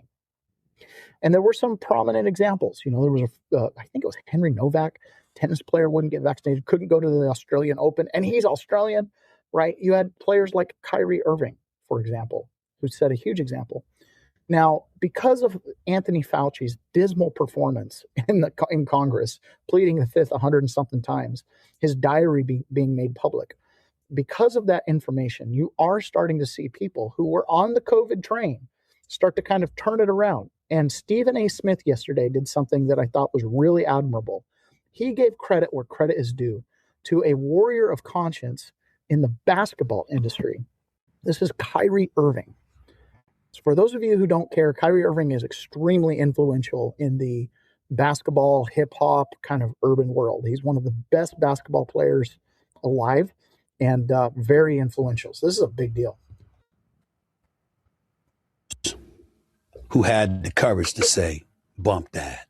And there were some prominent examples. There was I think it was Henry Novak, tennis player, wouldn't get vaccinated, couldn't go to the Australian Open, and he's Australian, right? You had players like Kyrie Irving, for example, who set a huge example. Now, because of Anthony Fauci's dismal performance in Congress, pleading the fifth 100 and something times, his diary being made public, because of that information, you are starting to see people who were on the COVID train start to kind of turn it around. And Stephen A. Smith yesterday did something that I thought was really admirable. He gave credit where credit is due to a warrior of conscience in the basketball industry. This is Kyrie Irving. So for those of you who don't care, Kyrie Irving is extremely influential in the basketball, hip-hop kind of urban world. He's one of the best basketball players alive and very influential. So this is a big deal. Who had the courage to say, bump that.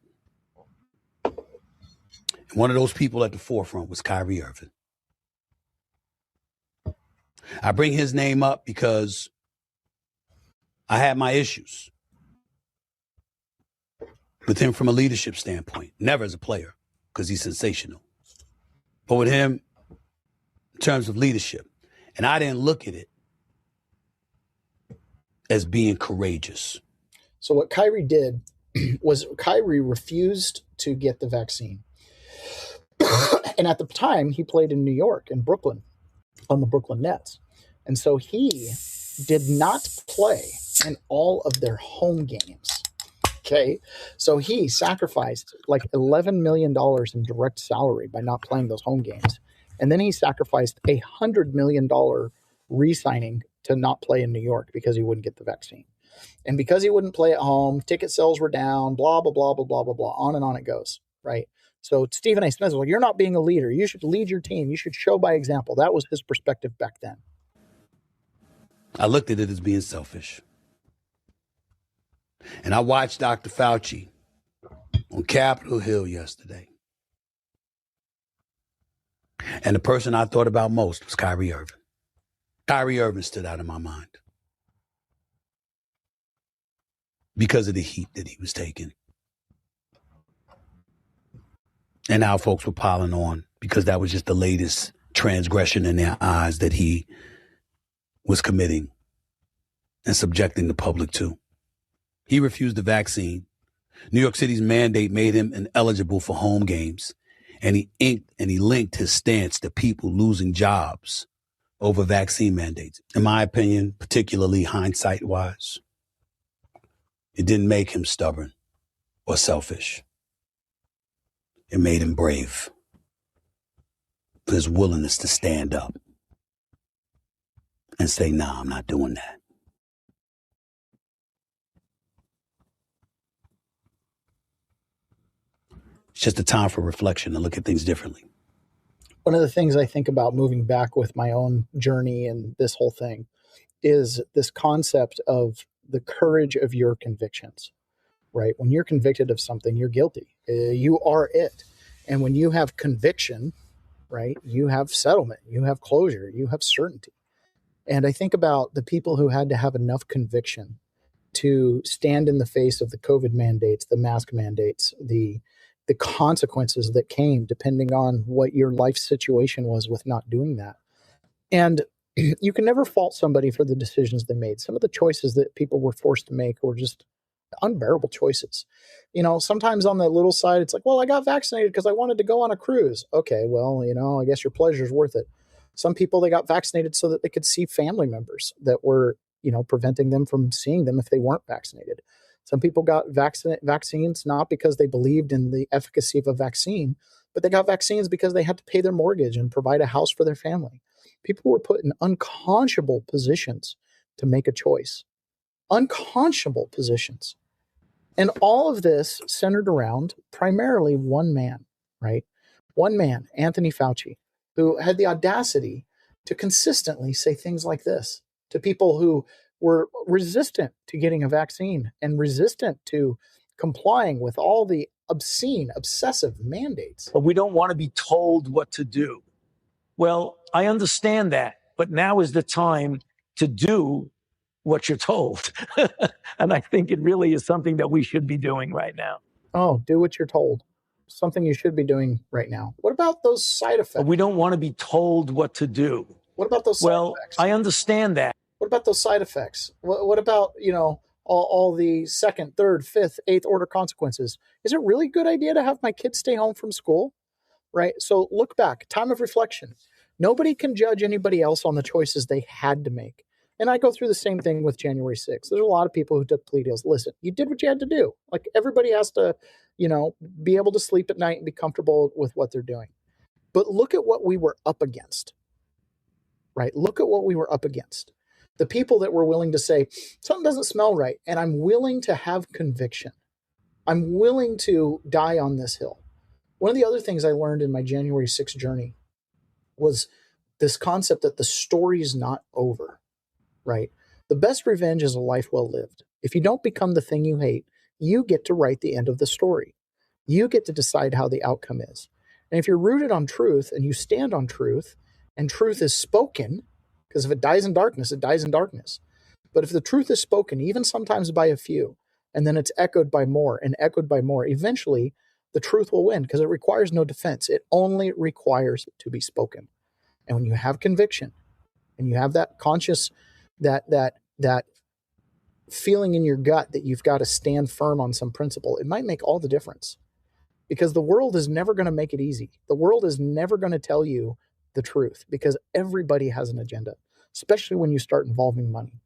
And one of those people at the forefront was Kyrie Irving. I bring his name up because I had my issues with him from a leadership standpoint, never as a player, because he's sensational, but with him in terms of leadership. And I didn't look at it as being courageous. So what Kyrie did was Kyrie refused to get the vaccine. And at the time, he played in New York and Brooklyn on the Brooklyn Nets. And so he did not play in all of their home games. Okay. So he sacrificed like $11 million in direct salary by not playing those home games. And then he sacrificed $100 million re-signing to not play in New York because he wouldn't get the vaccine. And because he wouldn't play at home, ticket sales were down, blah, blah, blah, blah, blah, blah, blah. On and on it goes, right? So Stephen A. Smith was like, you're not being a leader. You should lead your team. You should show by example. That was his perspective back then. I looked at it as being selfish. And I watched Dr. Fauci on Capitol Hill yesterday. And the person I thought about most was Kyrie Irving. Kyrie Irving stood out in my mind because of the heat that he was taking. And how folks were piling on because that was just the latest transgression in their eyes that he was committing and subjecting the public to. He refused the vaccine. New York City's mandate made him ineligible for home games. And he linked his stance to people losing jobs over vaccine mandates. In my opinion, particularly hindsight-wise, it didn't make him stubborn or selfish. It made him brave for his willingness to stand up and say, nah, I'm not doing that. It's just a time for reflection and look at things differently. One of the things I think about moving back with my own journey and this whole thing is this concept of the courage of your convictions, right? When you're convicted of something, you're guilty. You are it. And when you have conviction, right, you have settlement, you have closure, you have certainty. And I think about the people who had to have enough conviction to stand in the face of the COVID mandates, the mask mandates, the consequences that came depending on what your life situation was with not doing that. And you can never fault somebody for the decisions they made. Some of the choices that people were forced to make were just unbearable choices. You know, sometimes on the little side, it's like, well, I got vaccinated because I wanted to go on a cruise. Okay, well, you know, I guess your pleasure's worth it. Some people, they got vaccinated so that they could see family members that were, you know, preventing them from seeing them if they weren't vaccinated. Some people got vaccines not because they believed in the efficacy of a vaccine, but they got vaccines because they had to pay their mortgage and provide a house for their family. People were put in unconscionable positions to make a choice. Unconscionable positions. And all of this centered around primarily one man, right? One man, Anthony Fauci, who had the audacity to consistently say things like this to people who were resistant to getting a vaccine and resistant to complying with all the obscene, obsessive mandates. But we don't want to be told what to do. Well, I understand that, but now is the time to do what you're told. And I think it really is something that we should be doing right now. Oh, do what you're told. Something you should be doing right now. What about those side effects? But we don't want to be told what to do. What about those side effects? I understand that. What about those side effects? What about, all the second, third, fifth, eighth order consequences? Is it really a good idea to have my kids stay home from school? Right? So look back, time of reflection. Nobody can judge anybody else on the choices they had to make. And I go through the same thing with January 6th. There's a lot of people who took plea deals. Listen, you did what you had to do. Like, everybody has to, be able to sleep at night and be comfortable with what they're doing. But look at what we were up against, right? Look at what we were up against. The people that were willing to say, something doesn't smell right, and I'm willing to have conviction. I'm willing to die on this hill. One of the other things I learned in my January 6th journey was this concept that the story's not over, right? The best revenge is a life well lived. If you don't become the thing you hate, you get to write the end of the story. You get to decide how the outcome is. And if you're rooted on truth and you stand on truth, and truth is spoken, because if it dies in darkness, it dies in darkness. But if the truth is spoken, even sometimes by a few, and then it's echoed by more and echoed by more, eventually the truth will win, because it requires no defense. It only requires to be spoken. And when you have conviction and you have that conscious, that feeling in your gut that you've got to stand firm on some principle, it might make all the difference, because the world is never going to make it easy. The world is never going to tell you the truth, because everybody has an agenda, especially when you start involving money.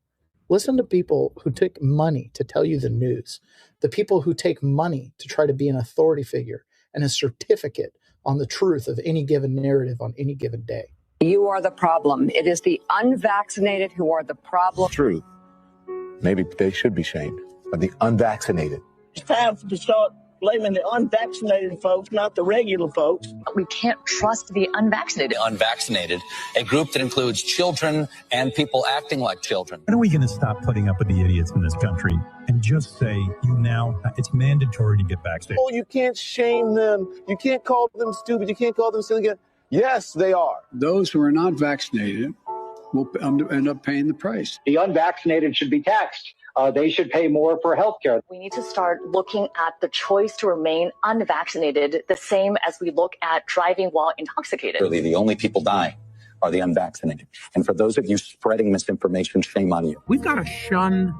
Listen to people who take money to tell you the news, the people who take money to try to be an authority figure and a certificate on the truth of any given narrative on any given day. You are the problem. It is the unvaccinated who are the problem. Truth. Maybe they should be shamed, but the unvaccinated. It's time to start blaming the unvaccinated folks, not the regular folks. We can't trust the unvaccinated. The unvaccinated, a group that includes children and people acting like children. When are we going to stop putting up with the idiots in this country and just say, it's mandatory to get vaccinated? Oh, you can't shame them. You can't call them stupid. You can't call them silly. Yes, they are. Those who are not vaccinated will end up paying the price. The unvaccinated should be taxed. They should pay more for health care. We need to start looking at the choice to remain unvaccinated the same as we look at driving while intoxicated. Really, the only people dying are the unvaccinated. And for those of you spreading misinformation, shame on you. We've got to shun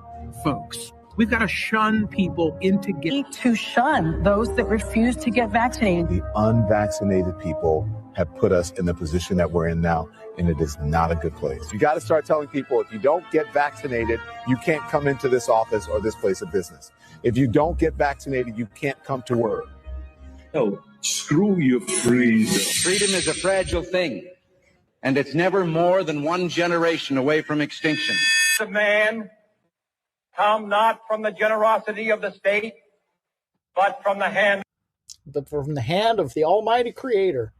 folks. We've got to shun people into getting. To shun those that refuse to get vaccinated. The unvaccinated people have put us in the position that we're in now, and it is not a good place. You got to start telling people, if you don't get vaccinated, you can't come into this office or this place of business. If you don't get vaccinated, you can't come to work. No, screw your freedom. Freedom is a fragile thing, and it's never more than one generation away from extinction. The man come not from the generosity of the state, but from the hand of the Almighty Creator.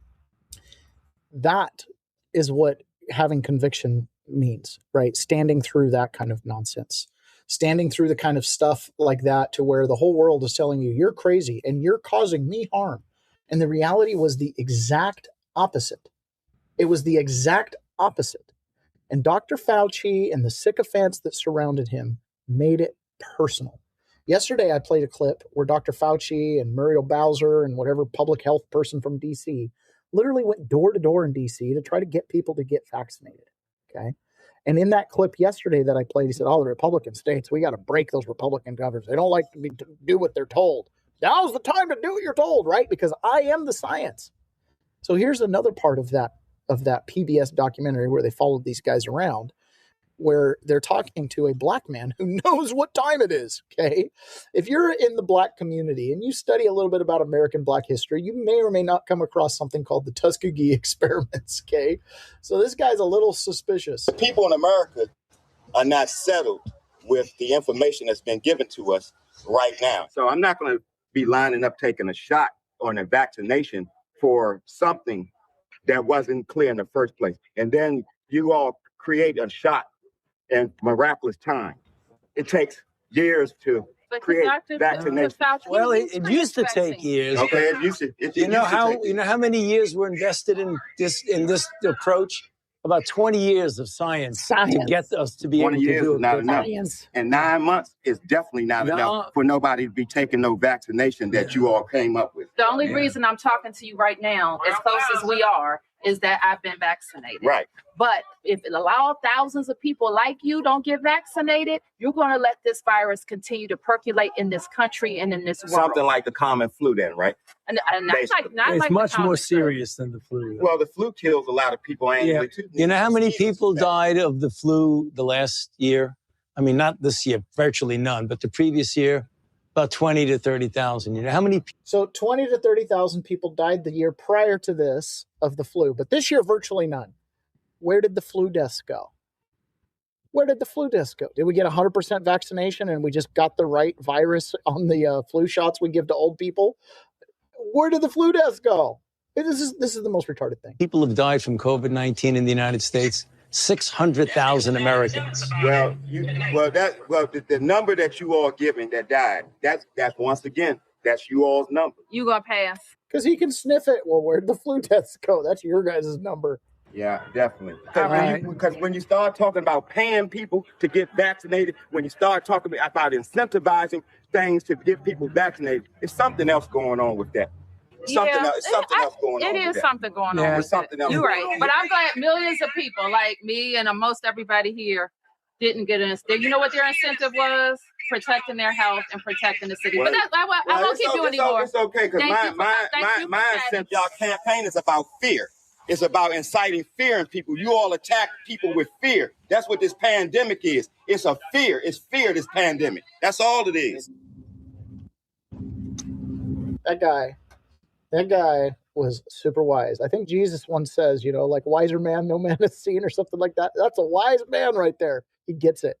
That is what having conviction means, right? Standing through that kind of nonsense, standing through the kind of stuff like that, to where the whole world is telling you you're crazy and you're causing me harm. And the reality was the exact opposite. It was the exact opposite. And Dr. Fauci and the sycophants that surrounded him made it personal. Yesterday, I played a clip where Dr. Fauci and Muriel Bowser and whatever public health person from DC literally went door to door in DC to try to get people to get vaccinated. Okay. And in that clip yesterday that I played, he said, the Republican states, we got to break those Republican governors. They don't like to do what they're told. Now's the time to do what you're told, right? Because I am the science. So here's another part of that PBS documentary where they followed these guys around, where they're talking to a black man who knows what time it is, okay? If you're in the black community and you study a little bit about American black history, you may or may not come across something called the Tuskegee experiments, okay? So this guy's a little suspicious. People in America are not settled with the information that's been given to us right now. So I'm not going to be lining up taking a shot or a vaccination for something that wasn't clear in the first place. And then you all create a shot in miraculous time. It takes years to create vaccination. Well, it used to take years. Okay, it used to. You know how many years were invested in this approach? About 20 years of science to get us to be able to do it. 20 years is not enough. And 9 months is definitely not enough for nobody to be taking no vaccination that you all came up with. The only reason I'm talking to you right now, as close as we are, is that I've been vaccinated. Right. But if it allows thousands of people like you don't get vaccinated, you're going to let this virus continue to percolate in this country and in this world. Something like the common flu then, right? And not it's like much more serious than the flu. Well, the flu kills a lot of people annually, too. You know how many people died of the flu the last year? I mean, not this year, virtually none, but the previous year, about 20 to 30,000. You know how many? So 20 to 30,000 people died the year prior to this of the flu, but this year, virtually none. Where did the flu deaths go? Where did the flu deaths go? Did we get 100% vaccination and we just got the right virus on the flu shots we give to old people? Where did the flu deaths go? This is the most retarded thing. People have died from COVID-19 in the United States. 600,000 Americans. Well, the number that you all giving that died, that's once again, that's you all's number. You gonna pass? Because he can sniff it. Well, where'd the flu deaths go? That's your guys' number. Yeah, definitely. Because when you start talking about paying people to get vaccinated, when you start talking about incentivizing things to get people vaccinated, it's something else going on with that. Something else going on. It is something going on. With something else. You're right. But I'm glad millions of people like me and most everybody here didn't get an. You know what their incentive was? Protecting their health and protecting the city. But I won't keep you anymore. It's okay, because my incentive, y'all campaign is about fear. It's about inciting fear in people. You all attack people with fear. That's what this pandemic is. It's a fear. It's fear, this pandemic. That's all it is. That guy was super wise. I think Jesus once says, like wiser man, no man has seen, or something like that. That's a wise man right there. He gets it.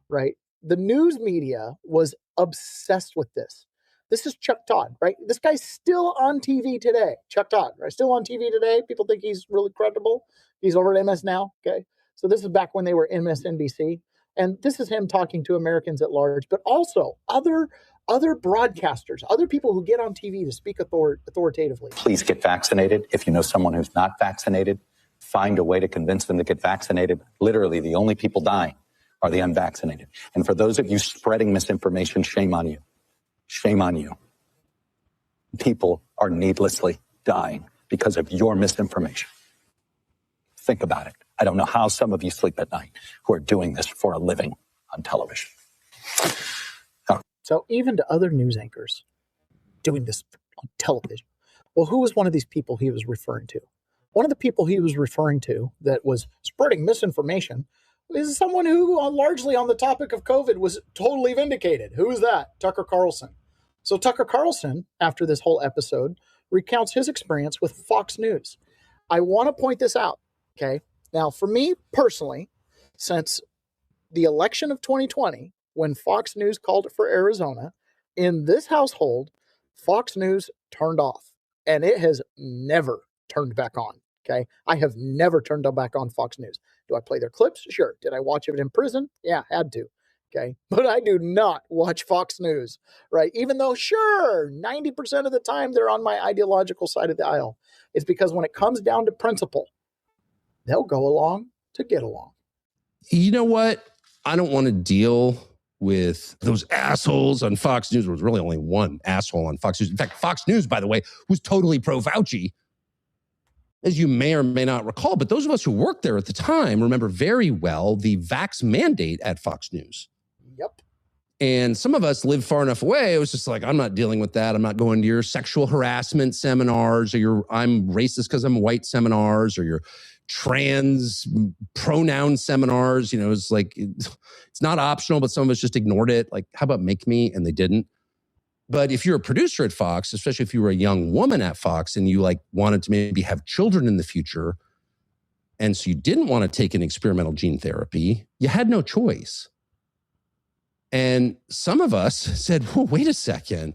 Right? The news media was obsessed with this. This is Chuck Todd, right? This guy's still on TV today. Chuck Todd, right? Still on TV today. People think he's really credible. He's over at MS now, okay? So this is back when they were MSNBC. And this is him talking to Americans at large, but also other broadcasters, other people who get on TV to speak authoritatively. Please get vaccinated. If you know someone who's not vaccinated, find a way to convince them to get vaccinated. Literally, the only people dying are the unvaccinated. And for those of you spreading misinformation, shame on you. Shame on you. People are needlessly dying because of your misinformation. Think about it. I don't know how some of you sleep at night who are doing this for a living on television. So even to other news anchors doing this on television. Well, who was one of these people he was referring to? One of the people he was referring to that was spreading misinformation is someone who, largely on the topic of COVID, was totally vindicated. Who is that? Tucker Carlson. So Tucker Carlson, after this whole episode, recounts his experience with Fox News. I want to point this out, okay? Now, for me personally, since the election of 2020, when Fox News called it for Arizona, in this household, Fox News turned off, and it has never turned back on, okay? I have never turned back on Fox News. Do I play their clips? Sure. Did I watch it in prison? Yeah, had to, okay? But I do not watch Fox News, right? Even though, sure, 90% of the time they're on my ideological side of the aisle. It's because when it comes down to principle, they'll go along to get along. You know what? I don't want to deal with those assholes on Fox News. There was really only one asshole on Fox News. In fact, Fox News, by the way, was totally pro-Fauci, as you may or may not recall. But those of us who worked there at the time remember very well the vax mandate at Fox News. Yep. And some of us lived far enough away. It was just like, I'm not dealing with that. I'm not going to your sexual harassment seminars, or your I'm racist because I'm white seminars, or your trans pronoun seminars. You know, it's like, it's not optional, but some of us just ignored it. Like, how about make me? And they didn't. But if you're a producer at Fox, especially if you were a young woman at Fox and you like wanted to maybe have children in the future, and so you didn't want to take an experimental gene therapy, you had no choice. And some of us said, well, wait a second.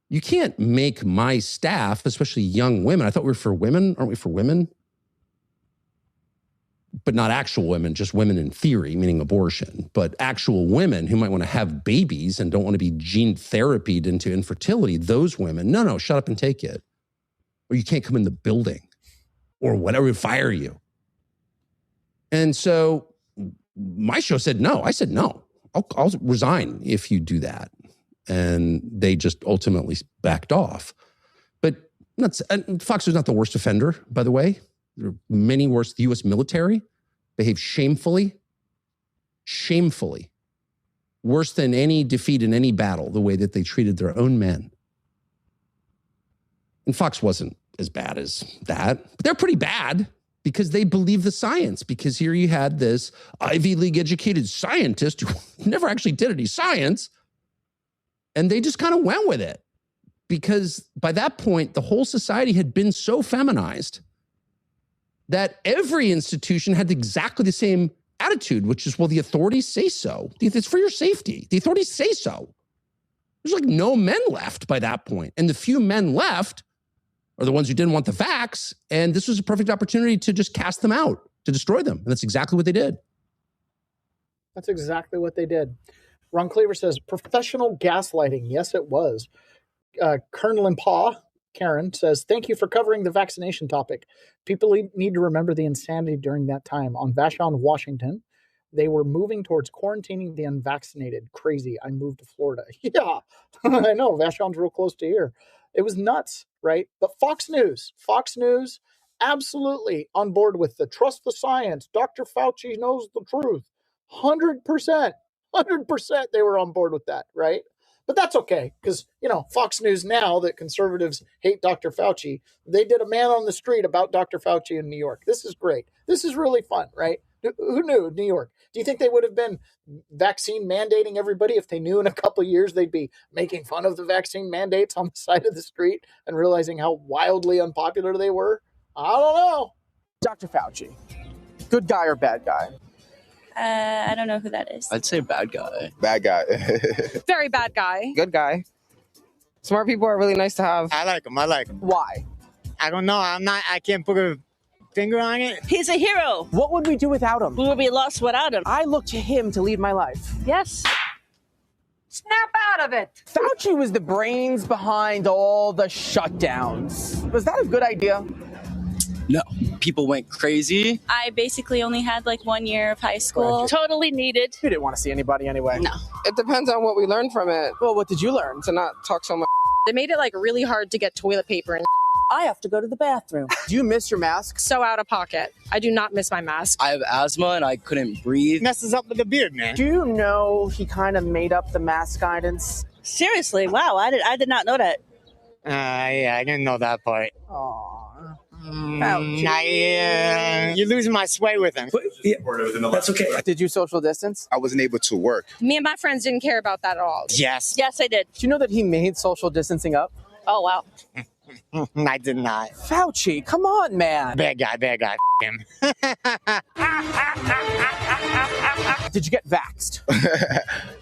You can't make my staff, especially young women. I thought we were for women. Aren't we for women? but not actual women, just women in theory, meaning abortion, but actual women who might want to have babies and don't want to be gene therapied into infertility, those women, no, shut up and take it. Or you can't come in the building or whatever, fire you. And so my show said no. I said, no, I'll resign if you do that. And they just ultimately backed off. But Fox was not the worst offender, by the way. There are many worse. The U.S. military behaved shamefully, worse than any defeat in any battle, the way that they treated their own men. And Fox wasn't as bad as that, but they're pretty bad because they believe the science. Because here you had this Ivy League educated scientist who never actually did any science, and they just kind of went with it. Because by that point, the whole society had been so feminized that every institution had exactly the same attitude, which is, well, the authorities say so. It's for your safety. The authorities say so. There's like no men left by that point. And the few men left are the ones who didn't want the facts. And this was a perfect opportunity to just cast them out, to destroy them. And that's exactly what they did. That's exactly what they did. Ron Cleaver says, professional gaslighting. Yes, it was. Colonel Impaw, Karen, says, thank you for covering the vaccination topic. People need to remember the insanity during that time. On Vashon, Washington, they were moving towards quarantining the unvaccinated. Crazy. I moved to Florida. Yeah, I know. Vashon's real close to here. It was nuts, right? But Fox News, absolutely on board with the trust the science. Dr. Fauci knows the truth. 100%. 100% they were on board with that, right? But that's okay, because, Fox News, now that conservatives hate Dr. Fauci, they did a man on the street about Dr. Fauci in New York. This is great. This is really fun, right? Who knew New York? Do you think they would have been vaccine mandating everybody if they knew in a couple of years they'd be making fun of the vaccine mandates on the side of the street and realizing how wildly unpopular they were? I don't know. Dr. Fauci, good guy or bad guy? I don't know who that is. I'd say bad guy. Bad guy. Very bad guy. Good guy. Smart people are really nice to have. I like him. Why? I don't know. I can't put a finger on it. He's a hero. What would we do without him? We would be lost without him. I look to him to lead my life. Yes. Snap out of it. Fauci was the brains behind all the shutdowns. Was that a good idea? No. People went crazy. I basically only had 1 year of high school. Totally needed. You didn't want to see anybody anyway. No. It depends on what we learned from it. Well, what did you learn? To not talk so much. They made it really hard to get toilet paper and I have to go to the bathroom. Do you miss your mask? So out of pocket. I do not miss my mask. I have asthma and I couldn't breathe. Messes up with the beard, man. Do you know he kind of made up the mask guidance? Seriously? Wow. I did not know that. Yeah, I didn't know that part. Aww. You're losing my sway with him. That's okay. Did you social distance? I wasn't able to work. Me and my friends didn't care about that at all. Yes. Yes, I did. Do you know that he made social distancing up? Oh, wow. I did not. Fauci, come on, man. Bad guy. Him. Did you get vaxxed?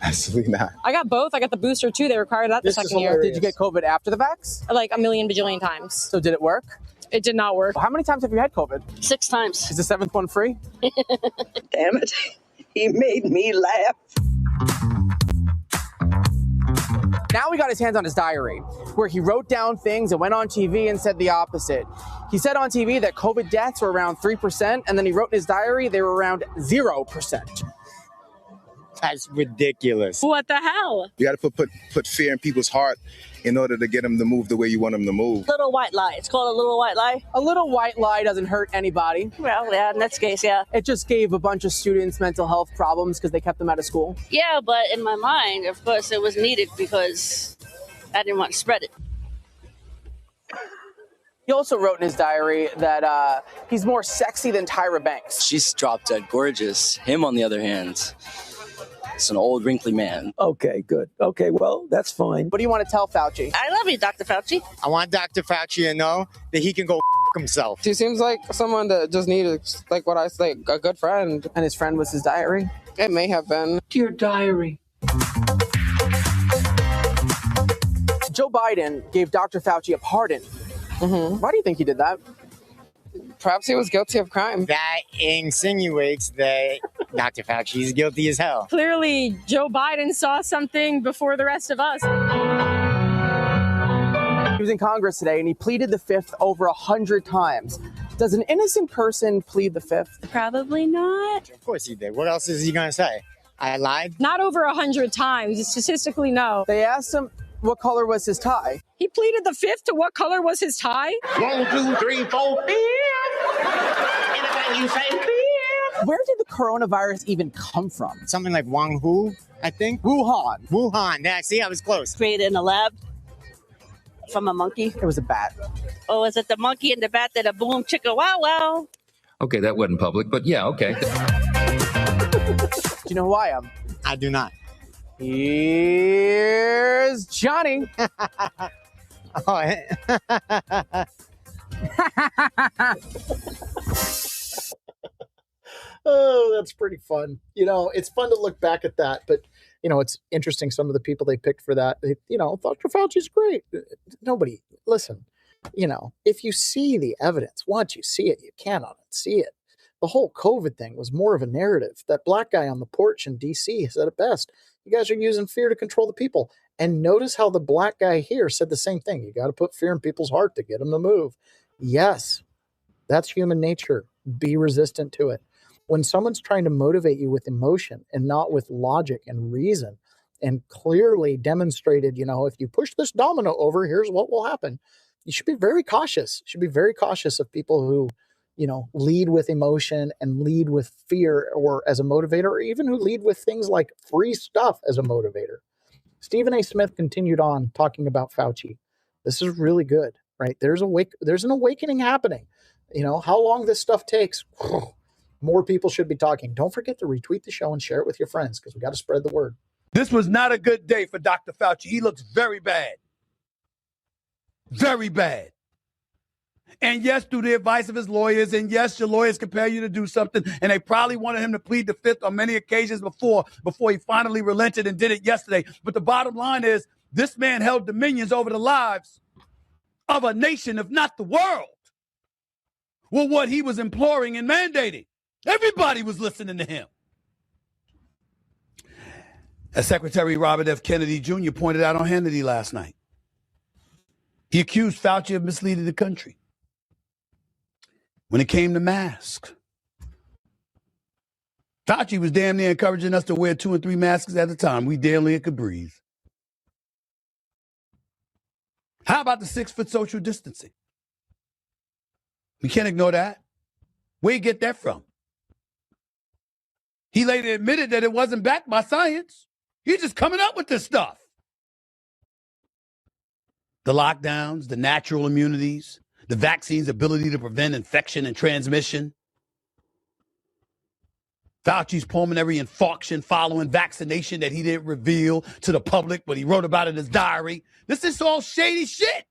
Absolutely not. I got both. I got the booster too. They required that the second year. Did you get COVID after the vax? A million bajillion times. So did it work? It did not work. How many times have you had COVID? 6 times. Is the 7th one free? Damn it. He made me laugh. Now he got his hands on his diary, where he wrote down things and went on TV and said the opposite. He said on TV that COVID deaths were around 3%, and then he wrote in his diary they were around 0%. That's ridiculous. What the hell? You got to put fear in people's heart in order to get them to move the way you want them to move. Little white lie. It's called a little white lie. A little white lie doesn't hurt anybody. Well, yeah, in that case, yeah. It just gave a bunch of students mental health problems because they kept them out of school. Yeah, but in my mind, of course, it was needed because I didn't want to spread it. He also wrote in his diary that he's more sexy than Tyra Banks. She's drop dead gorgeous. Him, on the other hand, it's an old, wrinkly man. Okay, good. Okay, well, that's fine. What do you want to tell Fauci? I love you, Dr. Fauci. I want Dr. Fauci to know that he can go himself. He seems like someone that just needed, what I say, a good friend. And his friend was his diary? It may have been. Dear diary. Joe Biden gave Dr. Fauci a pardon. Mm-hmm. Why do you think he did that? Perhaps he was guilty of crime. That insinuates that Dr. Fauci is guilty as hell. Clearly, Joe Biden saw something before the rest of us. He was in Congress today and he pleaded the fifth over 100 times. Does an innocent person plead the fifth? Probably not. Of course he did. What else is he going to say? I lied? Not over 100 times. Statistically, no. They asked him what color was his tie. He pleaded the fifth to what color was his tie? 1, 2, 3, 4, 5. Anything you say, 5. Where did the coronavirus even come from? Something like Wanghu, I think. Wuhan. Wuhan. Yeah, see, I was close. Created in a lab from a monkey. It was a bat. Oh, is it the monkey and the bat that a boom chicka wow wow? Okay, that wasn't public, but yeah, okay. Do you know who I am? I do not. Here's Johnny. Oh, that's pretty fun. It's fun to look back at that, but it's interesting. Some of the people they picked for that, Dr. Fauci's great. Nobody, listen, if you see the evidence, once you see it, you cannot unsee it. The whole COVID thing was more of a narrative. That black guy on the porch in DC said it best. You guys are using fear to control the people. And notice how the black guy here said the same thing. You got to put fear in people's heart to get them to move. Yes, that's human nature. Be resistant to it. When someone's trying to motivate you with emotion and not with logic and reason, and clearly demonstrated, if you push this domino over, here's what will happen. You should be very cautious. You should be very cautious of people who, lead with emotion and lead with fear or as a motivator, or even who lead with things like free stuff as a motivator. Stephen A. Smith continued on talking about Fauci. This is really good, right? There's an awakening happening. How long this stuff takes, more people should be talking. Don't forget to retweet the show and share it with your friends because we got to spread the word. This was not a good day for Dr. Fauci. He looks very bad. Very bad. And yes, through the advice of his lawyers, and yes, your lawyers compel you to do something, and they probably wanted him to plead the fifth on many occasions before he finally relented and did it yesterday. But the bottom line is, this man held dominions over the lives of a nation, if not the world, with what he was imploring and mandating. Everybody was listening to him. As Secretary Robert F. Kennedy Jr. pointed out on Hannity last night, he accused Fauci of misleading the country when it came to masks. Fauci was damn near encouraging us to wear 2 and 3 masks at a time. We damn near could breathe. How about the 6-foot social distancing? We can't ignore that. Where'd you get that from? He later admitted that it wasn't backed by science. He's just coming up with this stuff. The lockdowns, the natural immunities, the vaccine's ability to prevent infection and transmission. Fauci's pulmonary infarction following vaccination that he didn't reveal to the public, but he wrote about it in his diary. This is all shady shit.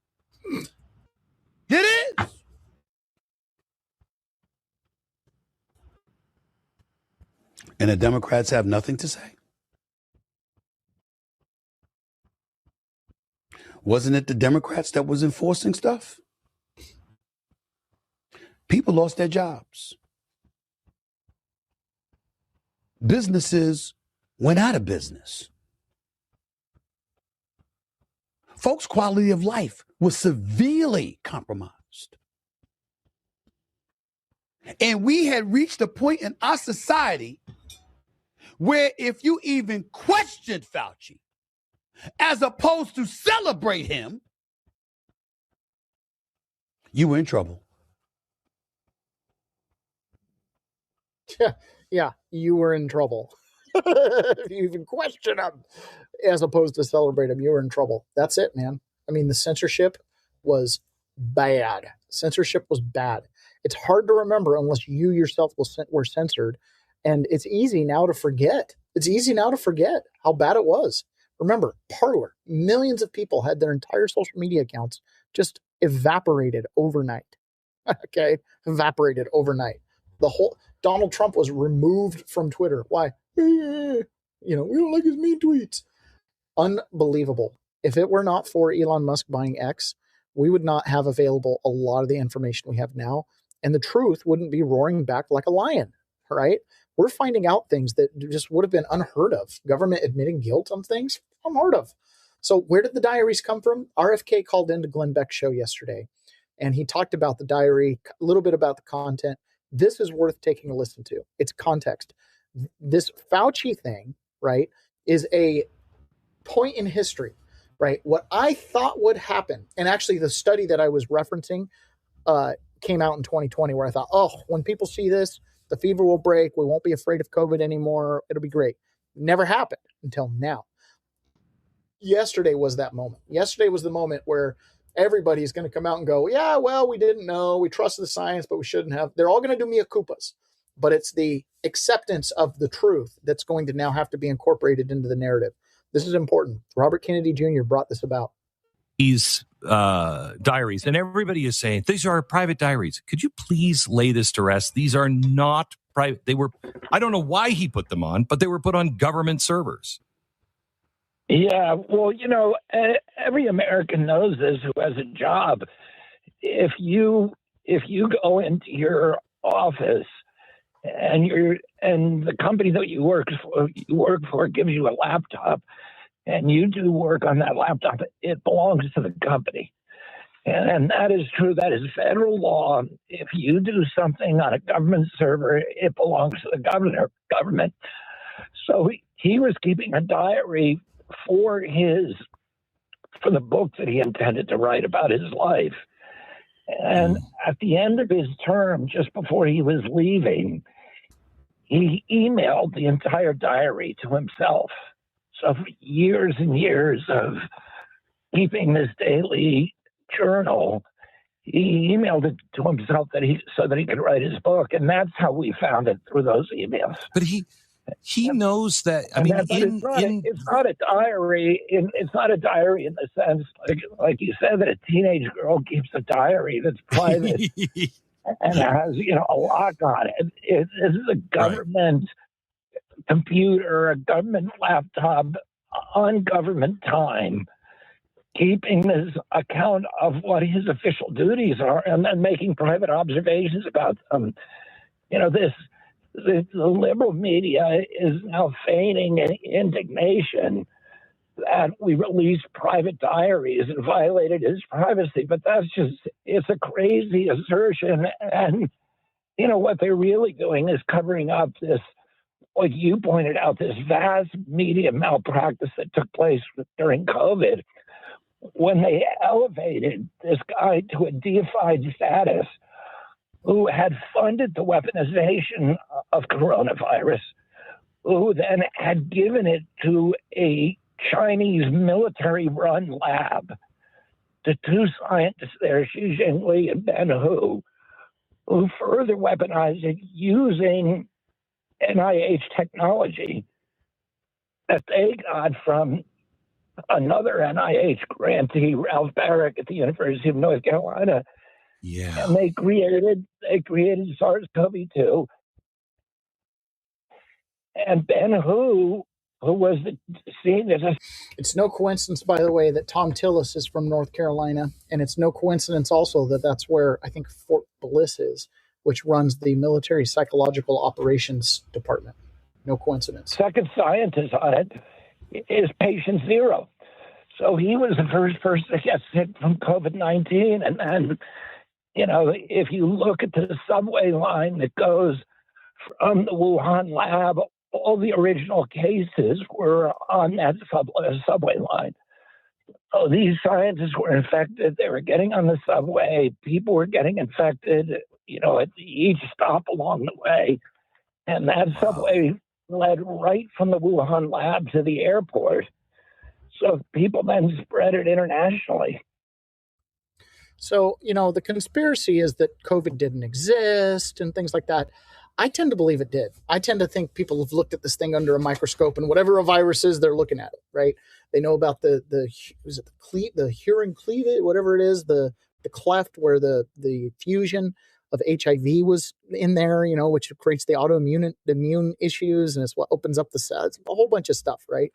It is. And the Democrats have nothing to say. Wasn't it the Democrats that was enforcing stuff? People lost their jobs. Businesses went out of business. Folks' quality of life was severely compromised. And we had reached a point in our society where if you even questioned Fauci, as opposed to celebrate him, you were in trouble. Yeah, you were in trouble. If you even question him as opposed to celebrate him, you were in trouble. That's it, man. I mean, the censorship was bad. Censorship was bad. It's hard to remember unless you yourself were censored. And it's easy now to forget. It's easy now to forget how bad it was. Remember, Parler, millions of people had their entire social media accounts just evaporated overnight. Okay? Evaporated overnight. Donald Trump was removed from Twitter. Why? We don't like his mean tweets. Unbelievable. If it were not for Elon Musk buying X, we would not have available a lot of the information we have now. and the truth wouldn't be roaring back like a lion, right? We're finding out things that just would have been unheard of. Government admitting guilt on things, unheard of. So where did the diaries come from? RFK called into Glenn Beck's show yesterday, and he talked about the diary, a little bit about the content. This is worth taking a listen to. It's context. This Fauci thing, right, is a point in history, right? What I thought would happen, and actually the study that I was referencing came out in 2020 where I thought, oh, when people see this, the fever will break. We won't be afraid of COVID anymore. It'll be great. Never happened until now. Yesterday was that moment. Yesterday was the moment where everybody's going to come out and go, yeah, well, we didn't know. We trusted the science, but we shouldn't have. They're all going to do mea culpas. But it's the acceptance of the truth that's going to now have to be incorporated into the narrative. This is important. Robert Kennedy Jr. brought this about. These diaries, and everybody is saying these are private diaries. Could you please lay this to rest? These are not private. They were, I don't know why he put them on, but they were put on government servers. Yeah, well, every American knows this who has a job. If you go into your office and the company that you work for gives you a laptop, and you do work on that laptop, it belongs to the company. And that is true. That is federal law. If you do something on a government server, it belongs to the government. So he was keeping a diary for the book that he intended to write about his life. And at the end of his term, just before he was leaving, he emailed the entire diary to himself. So for years and years of keeping this daily journal, he emailed it to himself so that he could write his book. And that's how we found it, through those emails. But he knows that. I mean, it's not a diary. It's not a diary in the sense, like you said, that a teenage girl keeps a diary that's private and has a lock on it. This is a government computer, a government laptop on government time, keeping this account of what his official duties are, and then making private observations about them. The liberal media is now feigning an indignation that we released private diaries and violated his privacy, but it's a crazy assertion. And, what they're really doing is covering up this, like you pointed out, this vast media malpractice that took place during COVID when they elevated this guy to a deified status who had funded the weaponization of coronavirus, who then had given it to a Chinese military-run lab, to two scientists there, Xi Jinping and Ben Hu, who further weaponized it using NIH technology that they got from another NIH grantee, Ralph Barrick at the University of North Carolina. Yeah. And they created SARS-CoV-2. And Ben Hu was seen as It's no coincidence, by the way, that Tom Tillis is from North Carolina. And it's no coincidence also that that's where I think Fort Bliss is, which runs the Military Psychological Operations Department. No coincidence. Second scientist on it is patient zero. So he was the first person to get sick from COVID-19. And then, if you look at the subway line that goes from the Wuhan lab, all the original cases were on that subway line. So these scientists were infected. They were getting on the subway. People were getting infected, at each stop along the way. And that subway led right from the Wuhan lab to the airport. So people then spread it internationally. So, the conspiracy is that COVID didn't exist and things like that. I tend to believe it did. I tend to think people have looked at this thing under a microscope, and whatever a virus is, they're looking at it, right? They know about the Huron cleavage, whatever it is, the cleft where the fusion of HIV was in there, which creates the immune issues, and it's what opens up the cells, a whole bunch of stuff, right?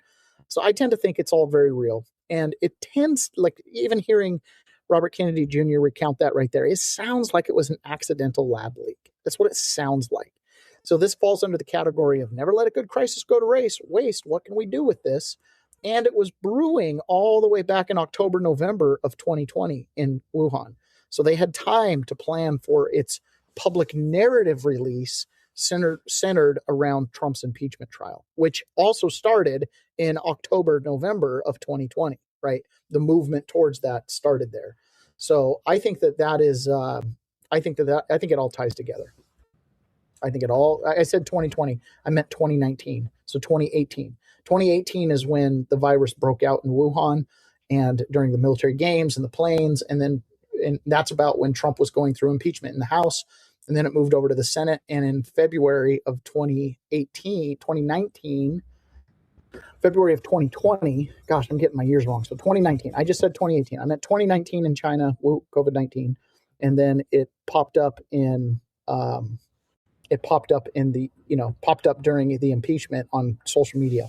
So I tend to think it's all very real. And it tends, like even hearing Robert Kennedy Jr. recount that right there. It sounds like it was an accidental lab leak. That's what it sounds like. So this falls under the category of never let a good crisis go to waste. What can we do with this? And it was brewing all the way back in October, November of 2020 in Wuhan. So they had time to plan for its public narrative release centered around Trump's impeachment trial, which also started in October, November of 2020, right? The movement towards that started there. So I think that is, I think it all ties together. I said 2020, I meant 2019. So 2018. 2018 is when the virus broke out in Wuhan and during the military games and the planes. And that's about when Trump was going through impeachment in the House. And then it moved over to the Senate. And in February of 2019, February of 2020, gosh, I'm getting my years wrong. So 2019, I just said 2018. I meant 2019 in China, COVID-19. And then it popped up during the impeachment on social media,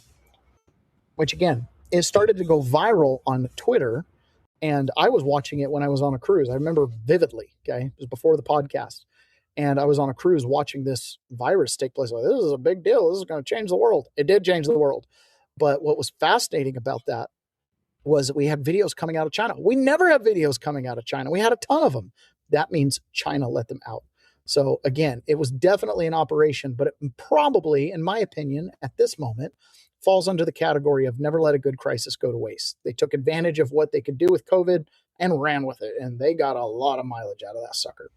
which again, it started to go viral on Twitter. And I was watching it when I was on a cruise. I remember vividly, okay? It was before the podcast. And I was on a cruise watching this virus take place. Like, this is a big deal. This is going to change the world. It did change the world. But what was fascinating about that was that we had videos coming out of China. We never have videos coming out of China. We had a ton of them. That means China let them out. So again, it was definitely an operation, but it probably, in my opinion, at this moment, falls under the category of never let a good crisis go to waste. They took advantage of what they could do with COVID and ran with it, and they got a lot of mileage out of that sucker.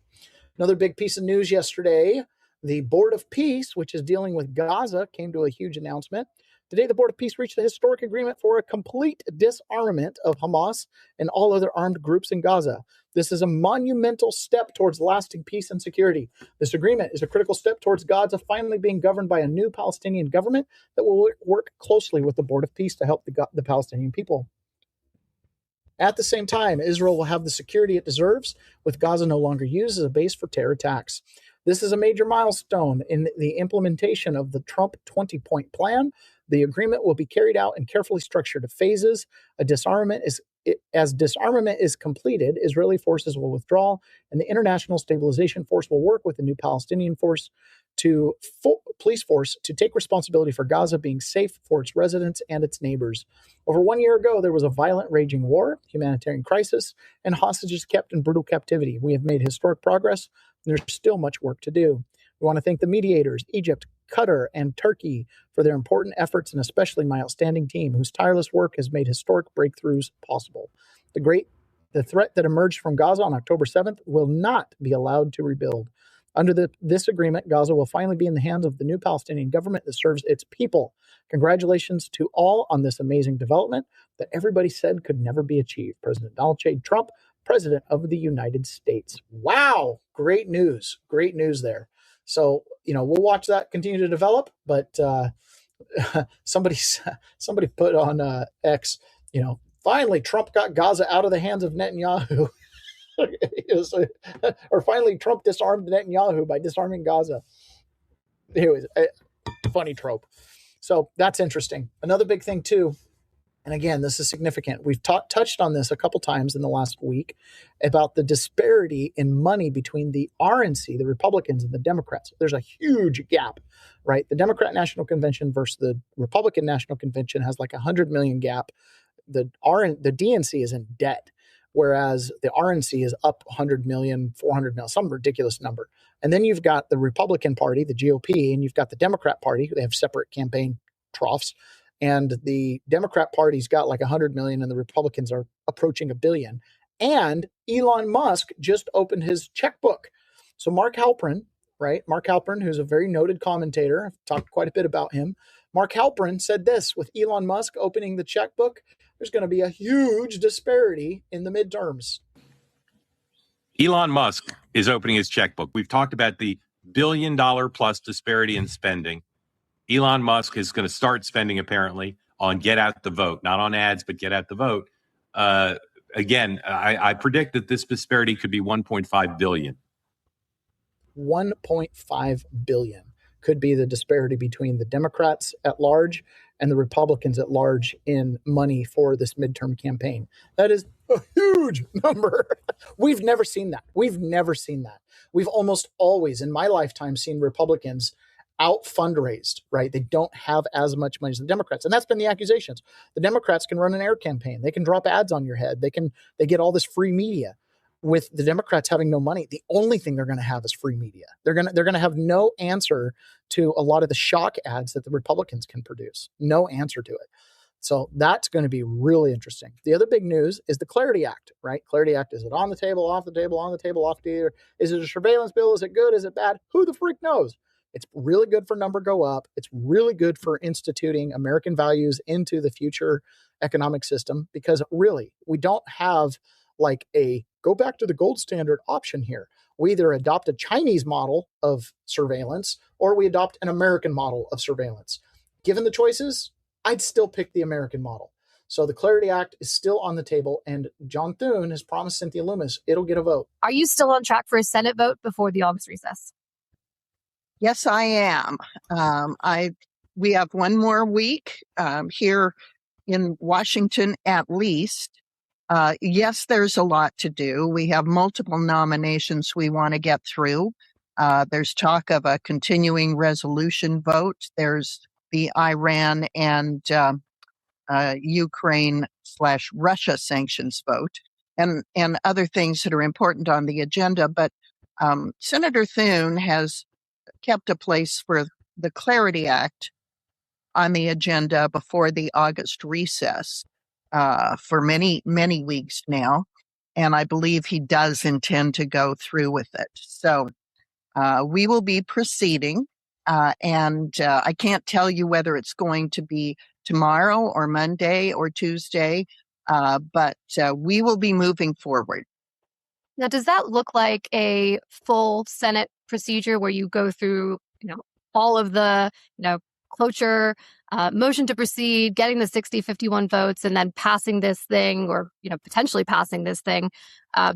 Another big piece of news yesterday, the Board of Peace, which is dealing with Gaza, came to a huge announcement. Today, the Board of Peace reached a historic agreement for a complete disarmament of Hamas and all other armed groups in Gaza. This is a monumental step towards lasting peace and security. This agreement is a critical step towards Gaza finally being governed by a new Palestinian government that will work closely with the Board of Peace to help the Palestinian people. At the same time, Israel will have the security it deserves, with Gaza no longer used as a base for terror attacks. This is a major milestone in the implementation of the Trump 20-point plan. The agreement will be carried out in carefully structured phases. As disarmament is completed, Israeli forces will withdraw, and the International Stabilization Force will work with the new Palestinian police force to take responsibility for Gaza being safe for its residents and its neighbors. Over 1 year ago, there was a violent, raging war, humanitarian crisis, and hostages kept in brutal captivity. We have made historic progress. There's still much work to do. We want to thank the mediators, Egypt, Qatar, and Turkey, for their important efforts, and especially my outstanding team, whose tireless work has made historic breakthroughs possible. The threat that emerged from Gaza on October 7th will not be allowed to rebuild. Under this agreement, Gaza will finally be in the hands of the new Palestinian government that serves its people. Congratulations to all on this amazing development that everybody said could never be achieved. President Donald J. Trump, President of the United States. Wow. Great news. Great news there. So, we'll watch that continue to develop, but somebody put on X, finally Trump got Gaza out of the hands of Netanyahu. Or finally Trump disarmed Netanyahu by disarming Gaza. Anyways, funny trope. So that's interesting. Another big thing too, and again, this is significant. We've touched on this a couple times in the last week about the disparity in money between the RNC, the Republicans, and the Democrats. There's a huge gap, right? The Democrat National Convention versus the Republican National Convention has like $100 million gap. The DNC is in debt, whereas the RNC is up 100 million, 400 million, some ridiculous number. And then you've got the Republican Party, the GOP, and you've got the Democrat Party. They have separate campaign troughs. And the Democrat Party's got like 100 million and the Republicans are approaching $1 billion. And Elon Musk just opened his checkbook. So Mark Halperin, right? Mark Halperin, who's a very noted commentator. I've talked quite a bit about him. Mark Halperin said this: with Elon Musk opening the checkbook, there's going to be a huge disparity in the midterms. Elon Musk is opening his checkbook. We've talked about the $1 billion plus disparity in spending. Elon Musk is going to start spending, apparently, on Get Out the Vote. Not on ads, but Get Out the Vote. Again, I predict that this disparity could be $1.5 billion. $1.5 billion could be the disparity between the Democrats at large and the Republicans at large in money for this midterm campaign. That is a huge number. We've never seen that. We've almost always, in my lifetime, seen Republicans out fundraised, right? They don't have as much money as the Democrats. And that's been the accusations. The Democrats can run an air campaign. They can drop ads on your head. They get all this free media. With the Democrats having no money, the only thing they're going to have is free media. They're going to have no answer to a lot of the shock ads that the Republicans can produce. No answer to it. So that's going to be really interesting. The other big news is the Clarity Act, right? Clarity Act, is it on the table, off the table, on the table, off the table? Is it a surveillance bill? Is it good? Is it bad? Who the freak knows? It's really good for number go up. It's really good for instituting American values into the future economic system, because really, we don't have like a go back to the gold standard option here. We either adopt a Chinese model of surveillance or we adopt an American model of surveillance. Given the choices, I'd still pick the American model. So the Clarity Act is still on the table, and John Thune has promised Cynthia Lummis it'll get a vote. Are you still on track for a Senate vote before the August recess? Yes, I am. We have one more week here in Washington, at least. Yes, there's a lot to do. We have multiple nominations we want to get through. There's talk of a continuing resolution vote. There's the Iran and Ukraine/Russia sanctions vote, and other things that are important on the agenda. But Senator Thune has kept a place for the Clarity Act on the agenda before the August recess for many, many weeks now. And I believe he does intend to go through with it. So we will be proceeding. And I can't tell you whether it's going to be tomorrow or Monday or Tuesday, but we will be moving forward. Now, does that look like a full Senate procedure where you go through, all of the, cloture, motion to proceed, getting the 60-51 votes, and then passing this thing, or potentially passing this thing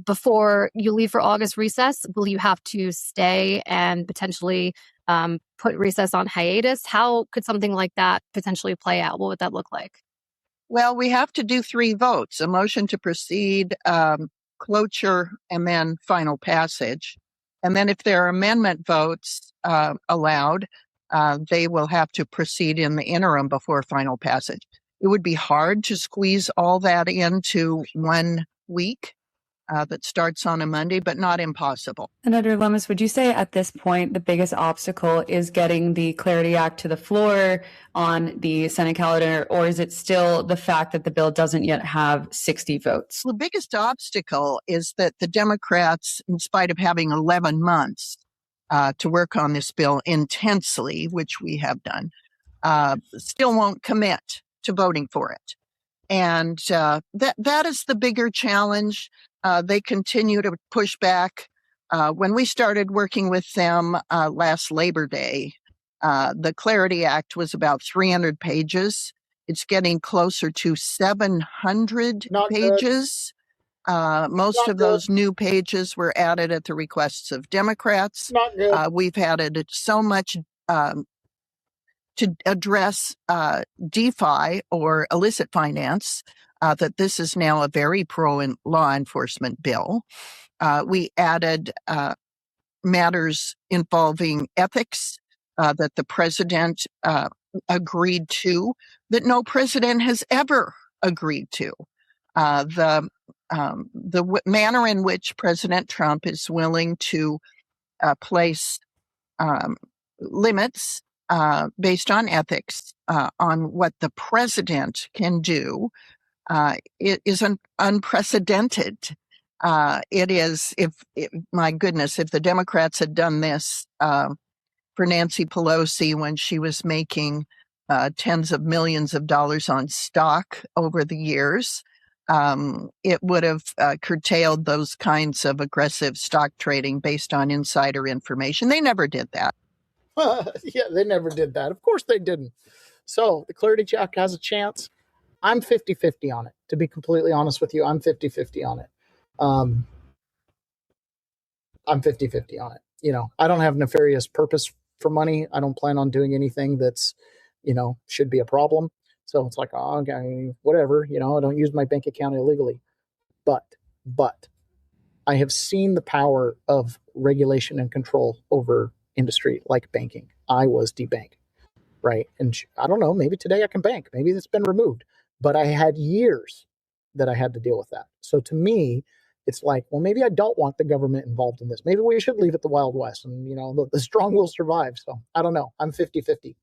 before you leave for August recess? Will you have to stay and potentially put recess on hiatus? How could something like that potentially play out? What would that look like? Well, we have to do 3 votes: a motion to proceed, cloture, and then final passage. And then if there are amendment votes allowed, they will have to proceed in the interim before final passage. It would be hard to squeeze all that into 1 week that starts on a Monday, but not impossible. Senator Lummis, would you say at this point the biggest obstacle is getting the Clarity Act to the floor on the Senate calendar, or is it still the fact that the bill doesn't yet have 60 votes? The biggest obstacle is that the Democrats, in spite of having 11 months to work on this bill intensely, which we have done, still won't commit to voting for it. And that is the bigger challenge. They continue to push back. When we started working with them last Labor Day, the Clarity Act was about 300 pages. It's getting closer to 700 pages. Most of those new pages were added at the requests of Democrats. We've added so much to address DeFi, or illicit finance, that this is now a very pro-law enforcement bill. We added matters involving ethics that the president agreed to, that no president has ever agreed to. The manner in which President Trump is willing to place limits based on ethics on what the president can do, it is unprecedented. It is, my goodness, if the Democrats had done this for Nancy Pelosi when she was making tens of millions of dollars on stock over the years, it would have curtailed those kinds of aggressive stock trading based on insider information. They never did that. Yeah, they never did that. Of course they didn't. So the Clarity Act has a chance. I'm 50-50 on it. To be completely honest with you, I'm 50-50 on it. I'm 50-50 on it. I don't have nefarious purpose for money. I don't plan on doing anything that's, should be a problem. So it's like, oh, okay, whatever, I don't use my bank account illegally. But I have seen the power of regulation and control over industry like banking. I was debanked, right? And I don't know, maybe today I can bank. Maybe it's been removed. But I had years that I had to deal with that. So to me, it's like, well, maybe I don't want the government involved in this. Maybe we should leave it the Wild West and, the strong will survive. So I don't know. I'm 50-50.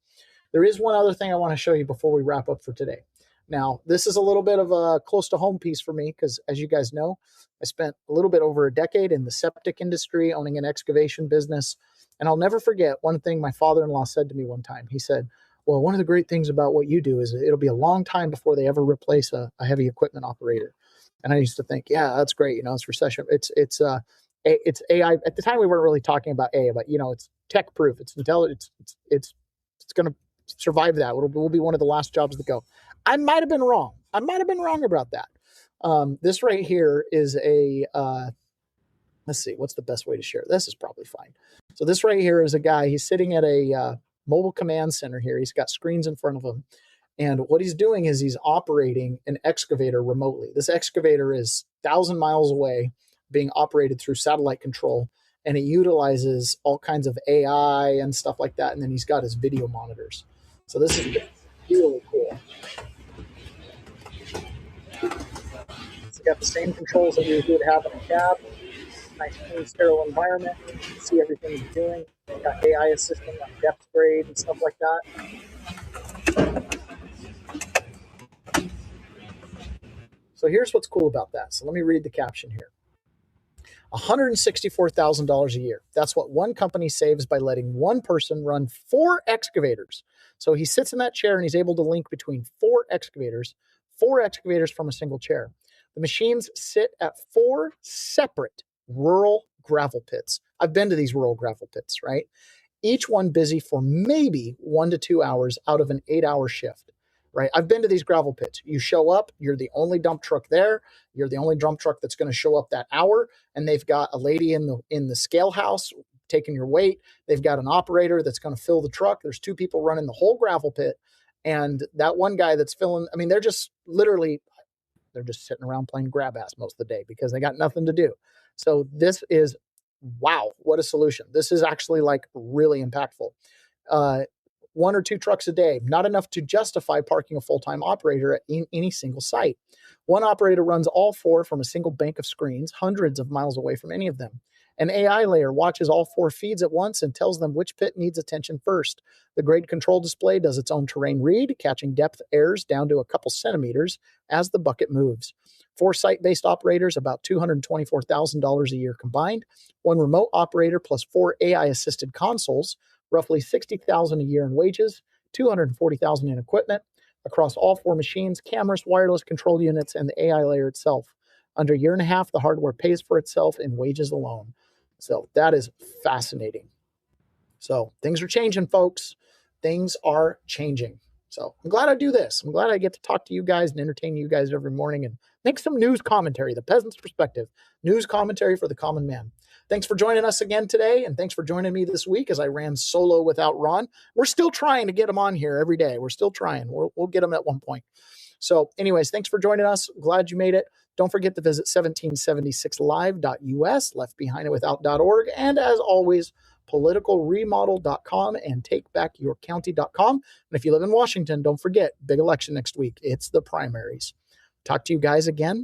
There is one other thing I want to show you before we wrap up for today. Now, this is a little bit of a close to home piece for me because, as you guys know, I spent a little bit over a decade in the septic industry, owning an excavation business. And I'll never forget one thing my father-in-law said to me one time. He said, well, one of the great things about what you do is it'll be a long time before they ever replace a heavy equipment operator. And I used to think, yeah, that's great. It's recession. It's AI. At the time, we weren't really talking about AI, but it's tech proof. It's intelligent. It's going to survive that. We'll be one of the last jobs to go. I might have been wrong. About that. This right here is let's see, what's the best way to share? This is probably fine. So this right here is a guy. He's sitting at a mobile command center here. He's got screens in front of him. And what he's doing is he's operating an excavator remotely. This excavator is 1,000 miles away, being operated through satellite control, and it utilizes all kinds of AI and stuff like that. And then he's got his video monitors. So this is really cool. It's got the same controls that you would have in a cab. Nice, clean, sterile environment. You can see everything he's doing. You've got AI assisting on depth grade and stuff like that. So here's what's cool about that. So let me read the caption here. $164,000 a year. That's what one company saves by letting one person run 4 excavators. So he sits in that chair and he's able to link between 4 excavators from a single chair. The machines sit at 4 separate rural gravel pits. I've been to these rural gravel pits, right? Each one busy for maybe 1 to 2 hours out of an 8-hour shift. Right. I've been to these gravel pits. You show up, you're the only dump truck there. You're the only dump truck that's going to show up that hour. And they've got a lady in the scale house taking your weight. They've got an operator that's going to fill the truck. There's 2 people running the whole gravel pit. And that one guy that's filling, they're just sitting around playing grab ass most of the day because they got nothing to do. So this is, wow, what a solution. This is actually really impactful. 1 or 2 trucks a day, not enough to justify parking a full-time operator at any single site. One operator runs all 4 from a single bank of screens, hundreds of miles away from any of them. An AI layer watches all 4 feeds at once and tells them which pit needs attention first. The grade control display does its own terrain read, catching depth errors down to a couple centimeters as the bucket moves. 4 site-based operators, about $224,000 a year combined. 1 remote operator plus 4 AI-assisted consoles, roughly $60,000 a year in wages, $240,000 in equipment across all 4 machines, cameras, wireless control units, and the AI layer itself. Under a year and a half, the hardware pays for itself in wages alone. So that is fascinating. So things are changing, folks. Things are changing. So I'm glad I do this. I'm glad I get to talk to you guys and entertain you guys every morning and make some news commentary, the peasant's perspective, news commentary for the common man. Thanks for joining us again today, and thanks for joining me this week as I ran solo without Ron. We're still trying to get him on here every day. We're still trying. We'll get him at one point. So anyways, thanks for joining us. Glad you made it. Don't forget to visit 1776live.us, leftbehinditwithout.org, and as always, politicalremodel.com and takebackyourcounty.com. And if you live in Washington, don't forget, big election next week. It's the primaries. Talk to you guys again